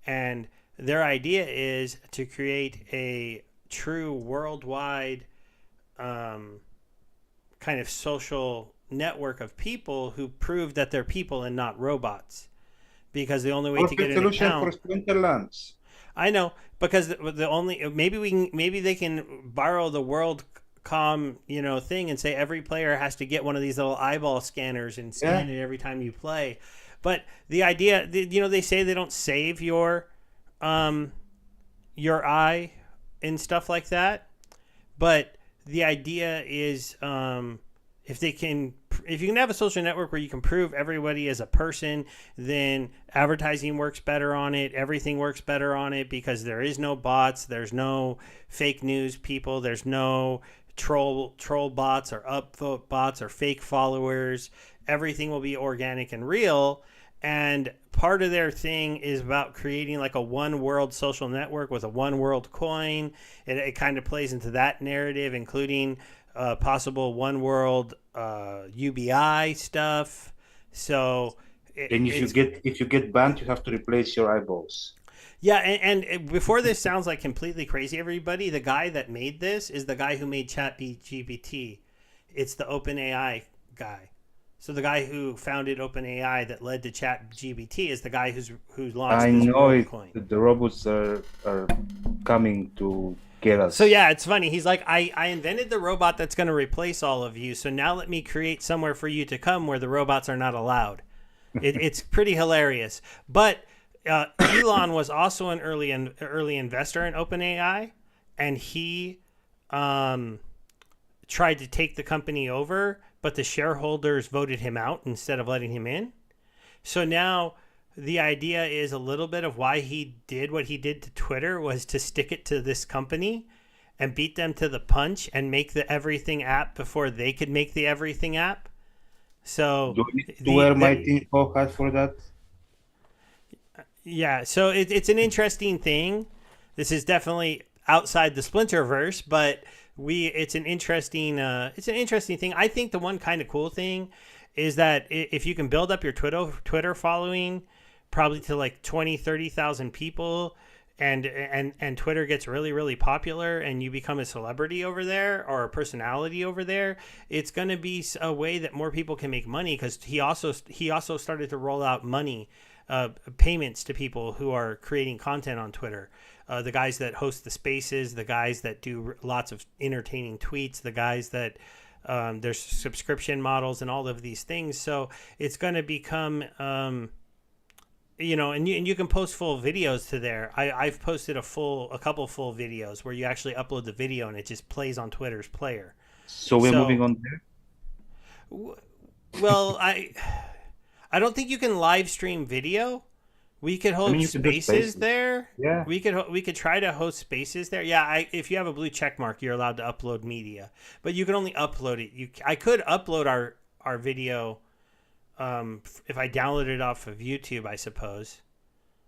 And their idea is to create a true worldwide kind of social network of people who prove that they're people and not robots. Because the only way to get an account for Splinterlands. I know, because the only maybe they can borrow the WorldCom thing and say every player has to get one of these little eyeball scanners and scan it every time you play. But the idea, they say they don't save your eye and stuff like that. But the idea is if you can have a social network where you can prove everybody as a person, then advertising works better on it. Everything works better on it because there is no bots. There's no fake news people. There's no troll bots or upvote bots or fake followers. Everything will be organic and real. And part of their thing is about creating like a one world social network with a one world coin. It kind of plays into that narrative, including possible one world UBI stuff. So if you get banned, you have to replace your eyeballs. Yeah, and before this sounds like completely crazy, everybody, the guy that made this is the guy who made ChatGPT. It's the OpenAI guy. So the guy who founded OpenAI that led to ChatGPT is the guy who's launched this WorldCoin. The robots are coming to get us. So yeah, it's funny. He's like, I invented the robot that's going to replace all of you. So now let me create somewhere for you to come where the robots are not allowed. It's pretty hilarious. But Elon was also an early investor in OpenAI, and he tried to take the company over, but the shareholders voted him out instead of letting him in. So now the idea is a little bit of why he did what he did to Twitter was to stick it to this company and beat them to the punch and make the Everything app before they could make the Everything app. So do I need to wear my tinfoil hat for that? Yeah, so it's an interesting thing. This is definitely outside the Splinterverse, but it's an interesting thing. I think the one kind of cool thing is that if you can build up your Twitter following probably to like 20,000-30,000 people, and Twitter gets really, really popular and you become a celebrity over there or a personality over there, it's going to be a way that more people can make money, because he also started to roll out money payments to people who are creating content on Twitter. The guys that host the spaces, the guys that do lots of entertaining tweets, the guys that there's subscription models and all of these things. So it's going to become and you can post full videos to there. I've posted a couple full videos where you actually upload the video and it just plays on Twitter's player. So we're moving So, on there. well, I don't think you can live stream video. We could I mean, hold you can do spaces spaces. there. Yeah. We could try to host spaces there. Yeah, if you have a blue check mark, you're allowed to upload media, but you can only upload it. I could upload our video if I downloaded it off of YouTube, I suppose.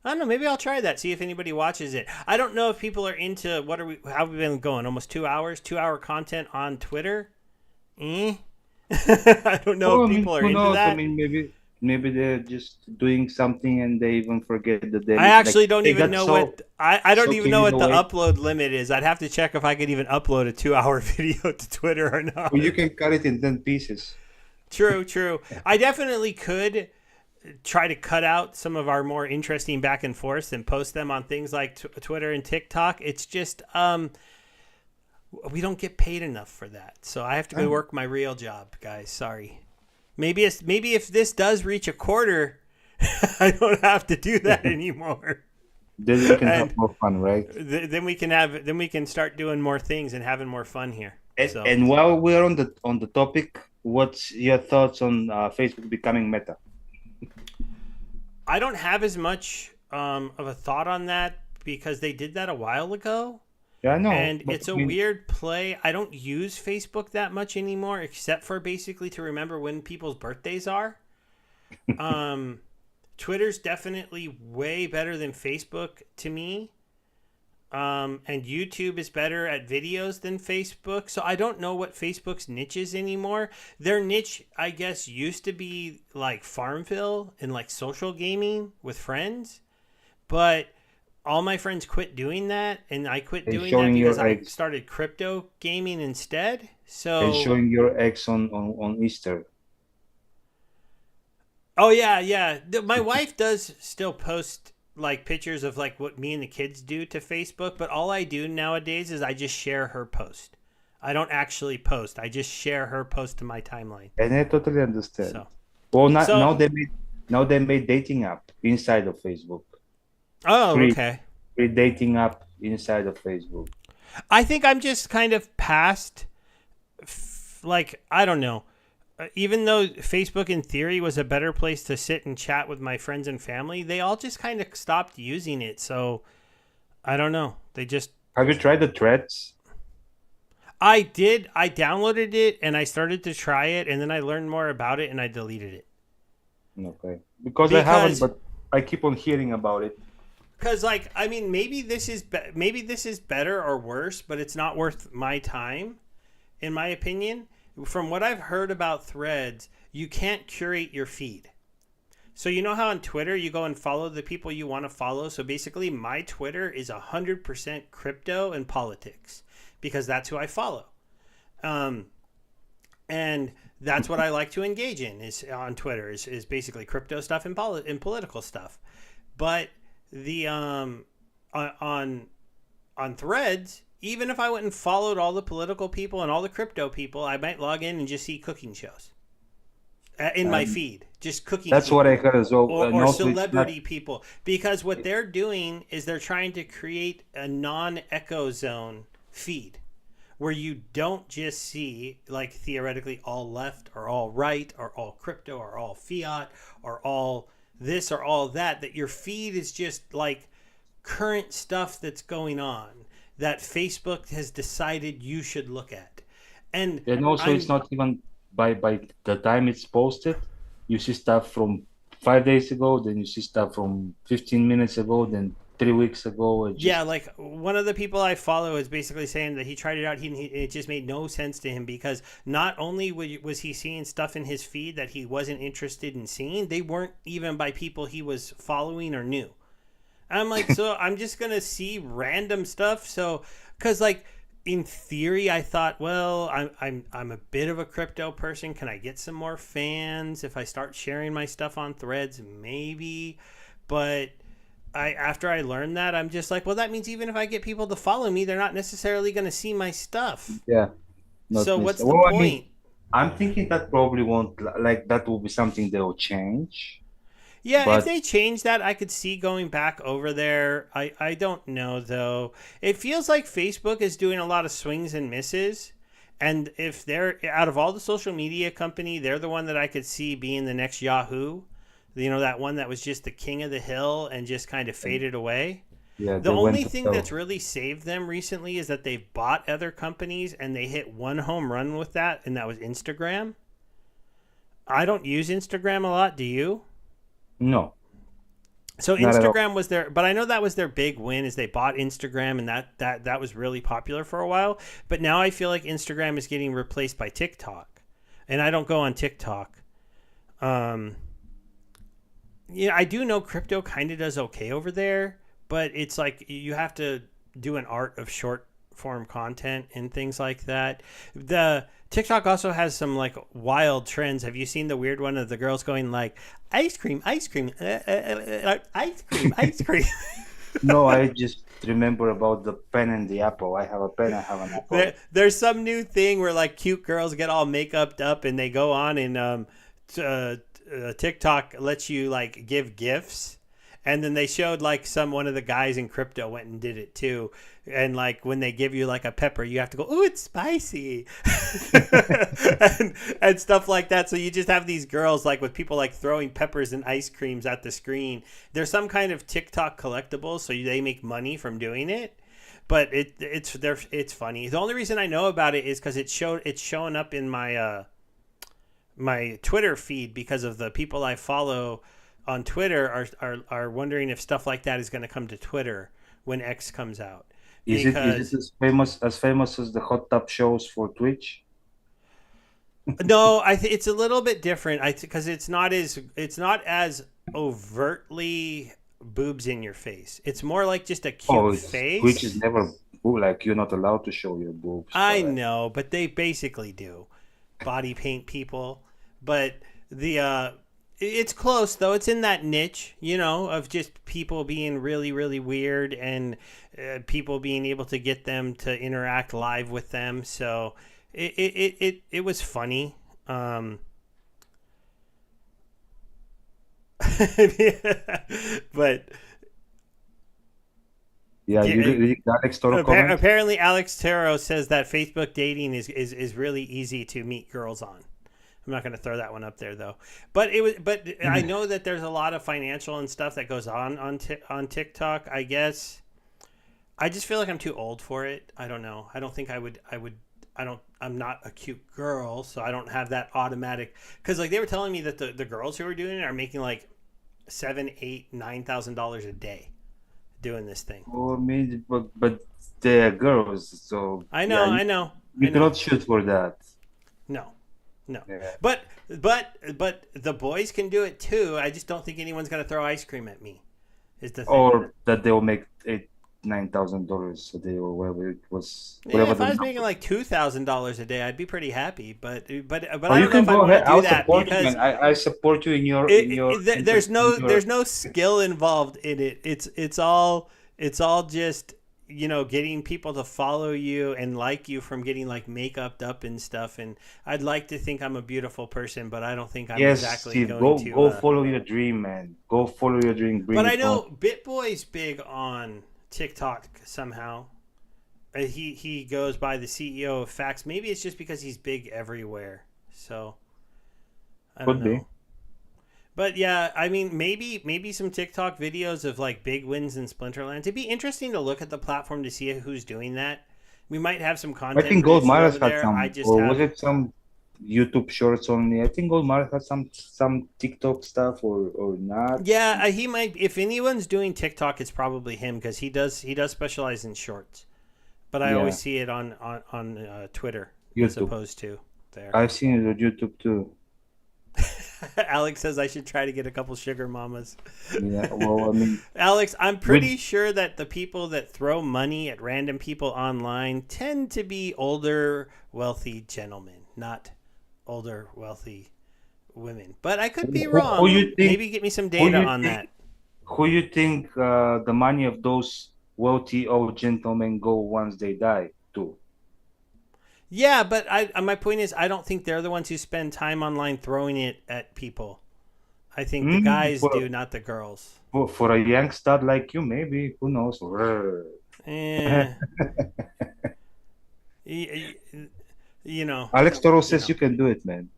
I don't know. Maybe I'll try that. See if anybody watches it. I don't know if people are into how have we been going? Almost 2 hours, 2 hour content on Twitter. I don't know Oh, I if mean, people are who into knows? I that. mean, maybe they're just doing something and they even forget that I actually don't they even got know what I don't so even know carried what the away. upload limit is. I'd have to check if I could even upload a 2 hour video to Twitter or not. Well, you can cut it in 10 pieces. True, true. I definitely could try to cut out some of our more interesting back and forths and post them on things like Twitter and TikTok. It's just we don't get paid enough for that, so I have to go work my real job, guys. Sorry. Maybe if this does reach a quarter, I don't have to do that anymore. Then we can have And more fun, right? then we can start doing more things and having more fun here. So And while we're on the topic, what's your thoughts on Facebook becoming Meta? I don't have as much of a thought on that because they did that a while ago. Yeah, I know, And but it's I a mean, weird play. I don't use Facebook that much anymore, except for basically to remember when people's birthdays are. Um, Twitter's definitely way better than Facebook to me. And YouTube is better at videos than Facebook. So I don't know what Facebook's niche is anymore. Their niche, I guess, used to be like Farmville and like social gaming with friends. But all my friends quit doing that, and I quit and doing that showing because your I eggs started crypto gaming instead. and So, showing your eggs on Easter. oh yeah, yeah. My wife does still post like pictures of like what me and the kids do to Facebook, but all I do nowadays is I just share her post. I don't actually post. I just share her post to my timeline. And I totally understand. So, Well, so now they made dating app inside of Facebook. oh, Free okay. free dating app inside of Facebook. I think I'm just kind of past like I don't know. Even though Facebook in theory was a better place to sit and chat with my friends and family, they all just kind of stopped using it. So I don't know. They just Have you tried the threads? I did. I downloaded it and I started to try it, and then I learned more about it and I deleted it Okay. Because I haven't, because but I keep on hearing about it. like I mean maybe this is better or worse, but it's not worth my time, in my opinion. From what I've heard about Threads, you can't curate your feed. So you know how on Twitter you go and follow the people you want to follow. So basically, my Twitter is 100% crypto and politics because that's who I follow, and that's what I like to engage in is on Twitter is basically crypto stuff and political stuff. But the on Threads, even if I went and followed all the political people and all the crypto people, I might log in and just see cooking shows in my Um, feed, just cooking that's what I people heard as well. And or also, it's not. celebrity people, because what they're doing is they're trying to create a non-echo zone feed where you don't just see like theoretically all left or all right or all crypto or all fiat or all this or all that your feed is just like current stuff that's going on that Facebook has decided you should look at. And And also, it's I'm not even by the time it's posted. You see stuff from 5 days ago, then you see stuff from 15 minutes ago, then 3 weeks ago. It Yeah, just like one of the people I follow is basically saying that he tried it out. It just made no sense to him because not only was he seeing stuff in his feed that he wasn't interested in seeing, they weren't even by people he was following or knew. I'm like, so I'm just gonna see random stuff. So, cause like in theory, I thought, well, I'm a bit of a crypto person. Can I get some more fans if I start sharing my stuff on Threads? Maybe, but after I learned that, I'm just like, well, that means even if I get people to follow me, they're not necessarily gonna see my stuff. yeah, not So what's necessarily. the Well, I mean, point? I'm thinking that probably won't like that will be something they'll change. Yeah, if But they change that, I could see going back over there. I don't know though. It feels like Facebook is doing a lot of swings and misses. And if they're out of all the social media company, they're the one that I could see being the next Yahoo. You know, that one that was just the king of the hill and just kind of faded away. yeah, The they went only to thing that's hell. really saved them recently is that they've bought other companies and they hit one home run with that, and that was Instagram. I don't use Instagram a lot. Do you? No, So not at all. Instagram was their, but I know that was their big win is they bought Instagram and that was really popular for a while. But now I feel like Instagram is getting replaced by TikTok, and I don't go on TikTok. Um, yeah, I do know crypto kind of does okay over there, but it's like you have to do an art of short form content and things like that. The TikTok also has some like wild trends. Have you seen the weird one of the girls going like ice cream, ice cream, ice cream? No, I just remember about the pen and the apple. I have a pen, I have an apple. There's some new thing where like cute girls get all makeuped up and they go on and TikTok lets you like give gifts, and then they showed like one of the guys in crypto went and did it too, and like when they give you like a pepper, you have to go, oh, it's spicy, and stuff like that. So you just have these girls like with people like throwing peppers and ice creams at the screen. There's some kind of TikTok collectible, so they make money from doing it. But it's funny. The only reason I know about it is because it's showing up in my Twitter feed because of the people I follow on Twitter are wondering if stuff like that is going to come to Twitter when X comes out. Is it Because as famous as the hot tub shows for Twitch? no, it's a little bit different. Because it's not as overtly boobs in your face. It's more like just a Oh, cute Twitch is face. never like you're not allowed to show your boobs, I but know, but they basically do body paint people. But the it's close though. It's in that niche, of just people being really, really weird and people being able to get them to interact live with them. So it was funny. But yeah, you yeah, read the Alex Toro comment? apparently Alex Taro says that Facebook dating is really easy to meet girls on. I'm not going to throw that one up there though. But I know that there's a lot of financial and stuff that goes on TikTok. I guess I just feel like I'm too old for it. I don't know. I don't think I would. I'm not a cute girl, so I don't have that automatic. Because like they were telling me that the girls who are doing it are making like $7, $8, $9,000 a day doing this thing. Oh, I mean, but they're girls, so I yeah, know, I know, I you know. cannot shoot for that. No, no. Yeah. But the boys can do it too. I just don't think anyone's gonna throw ice cream at me. Is the thing. Or that they'll make $8,000-9,000 a day or whatever it was, Yeah, whatever if the I was making number. like $2,000 a day, I'd be pretty happy. But Or I you don't know can if I'd go want to ahead. do I'll that support you, because man. I support you in your in your in your. there's no skill involved in it. It's all just getting people to follow you and like you from getting like makeuped up and stuff. And I'd like to think I'm a beautiful person, but I don't think I'm Yes, exactly Steve, going to. go follow your dream, man. Go follow your dream. Bring But I it home. know BitBoy's big on TikTok somehow. He goes by the CEO of Facts. Maybe it's just because he's big everywhere. So I don't Could be. know. But yeah, I mean, maybe some TikTok videos of like big wins in Splinterlands. It'd be interesting to look at the platform to see who's doing that. We might have some I content think Gold producer Maras over had there. I some, just or was have it some YouTube shorts only? I think Gold Maras had some TikTok stuff, or not. yeah. He might. If anyone's doing TikTok, it's probably him because he does specialize in shorts. But I always Yeah, see it on Twitter as YouTube. opposed to there. I've seen it on YouTube too. Alex says I should try to get a couple sugar mamas. Yeah, well, I mean, Alex, I'm with pretty sure that the people that throw money at random people online tend to be older, wealthy gentlemen, not older, wealthy women. But I could be who wrong. you think Maybe get me some who data you on think that. the money of those wealthy old gentlemen go once they die to? Yeah, but my point is, I don't think they're the ones who spend time online throwing it at people. I think the guys do, not the girls. For a young stud like you, maybe. Who knows? Eh, y- y- you know, Alex Toro you says know. you can do it, man.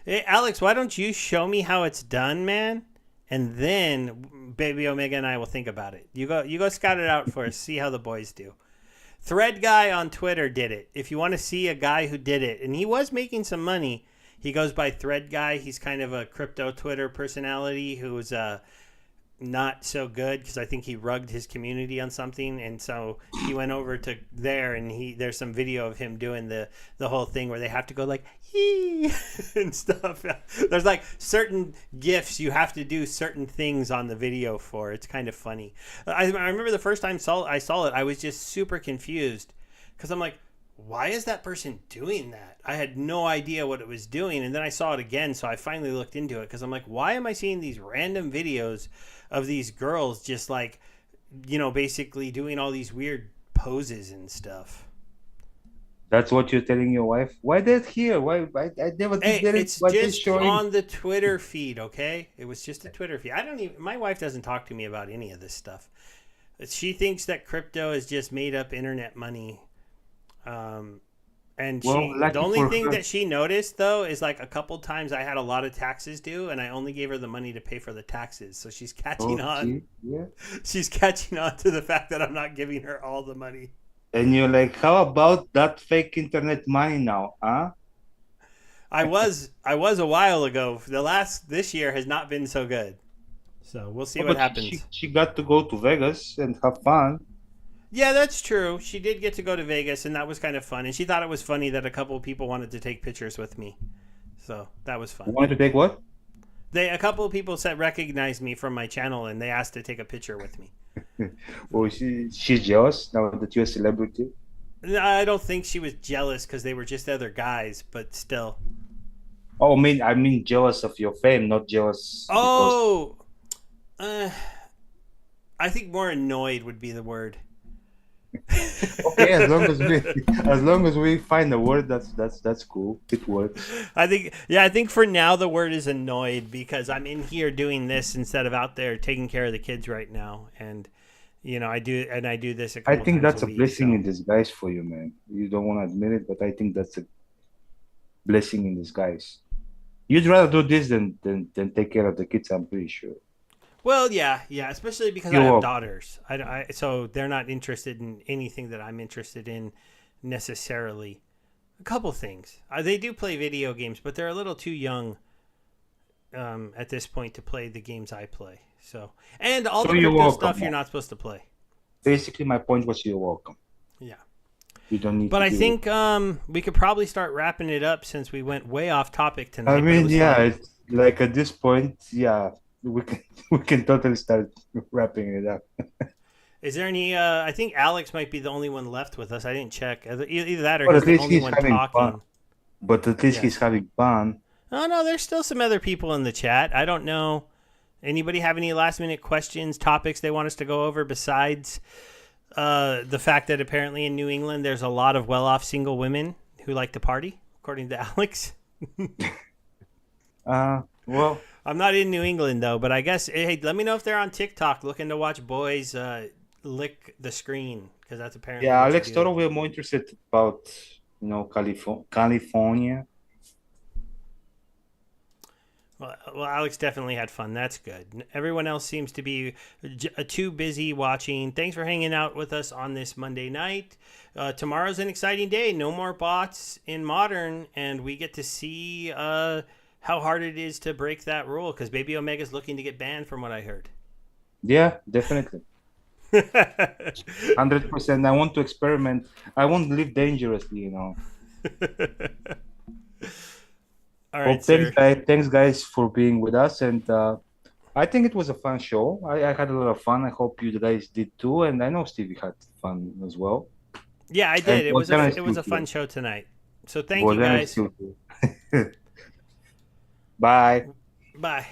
Hey, Alex, why don't you show me how it's done, man? And then Baby Omega and I will think about it. You go scout it out for us. See how the boys do. Thread Guy on Twitter did it. If you want to see a guy who did it, and he was making some money, he goes by Thread Guy. He's kind of a crypto Twitter personality who's not so good because I think he rugged his community on something, and so he went over to there, and there's some video of him doing the whole thing where they have to go like yee and stuff. There's like certain gifs you have to do certain things on the video for. It's kind of funny. I remember the first time I saw it, I was just super confused because I'm like, why is that person doing that? I had no idea what it was doing, and then I saw it again, so I finally looked into it because I'm like, why am I seeing these random videos of these girls just like, basically doing all these weird poses and stuff? That's what you're telling your wife? Why that here? Why I never did Hey, it. it's Why they just showing? on the Twitter feed, okay? It was just a Twitter feed. My wife doesn't talk to me about any of this stuff. She thinks that crypto is just made up internet money. And Well, the lucky only for thing her. that she noticed though is like a couple times I had a lot of taxes due, and I only gave her the money to pay for the taxes. So she's catching on. Okay, yeah. She's catching on to the fact that I'm not giving her all the money. And you're like, how about that fake internet money now, huh? I was a while ago. This year has not been so good. So we'll see Oh, what but happens. she got to go to Vegas and have fun. Yeah, that's true. She did get to go to Vegas, and that was kind of fun. And she thought it was funny that a couple of people wanted to take pictures with me. So that was You fun. wanted to take what? A couple of people said recognized me from my channel, and they asked to take a picture with me. Oh, she's jealous now that you're a celebrity. I don't think she was jealous because they were just other guys, but still. Oh, I mean jealous of your fame, not jealous because Oh, uh, I think more annoyed would be the word. okay, as long as we find a word that's cool. It works. I think for now the word is annoyed because I'm in here doing this instead of out there taking care of the kids right now, and I do this a I couple think times that's a a week. blessing So in disguise for you, man. You don't want to admit it, but I think that's a blessing in disguise. You'd rather do this than take care of the kids, I'm pretty sure. well, yeah, especially because I You're have welcome. daughters. So they're not interested in anything that I'm interested in necessarily. A couple things. They do play video games, but they're a little too young at this point to play the games I play. So, and all So the you're crypto welcome, stuff you're man. not supposed to play. Basically, my point was you're welcome. Yeah. You don't need But to I deal with think we could probably start wrapping it up since we went way off topic it. I tonight, but it mean, was yeah, fun. it's like at this point, yeah, we can we can totally start wrapping it up. Is there any I think Alex might be the only one left with us. I didn't check. Either that or But he's at the least only he's one having fun. talking. But at least he's Yes. having fun. Oh no, there's still some other people in the chat. I don't know. Anybody have any last minute questions, topics they want us to go over besides the fact that apparently in New England there's a lot of well-off single women who like to party, according to Alex? Well, I'm not in New England though, but I guess hey, let me know if they're on TikTok looking to watch boys lick the screen because that's apparently yeah, what you Alex do. Toro, we're more interested about, California. Well, Alex definitely had fun. That's good. Everyone else seems to be too busy watching. Thanks for hanging out with us on this Monday night. Tomorrow's an exciting day. No more bots in Modern, and we get to see how hard it is to break that rule because Baby Omega's looking to get banned from what I heard. Yeah, definitely. 100%. I want to experiment. I want to live dangerously. All Well, right, sir. thanks guys for being with us, and I think it was a fun show. I had a lot of fun. I hope you guys did too, and I know Stevie had fun as well. Yeah, I And did. It was Bogdan is it was still a fun here. show tonight. So thank you Bogdan is guys. still here. Bye. Bye.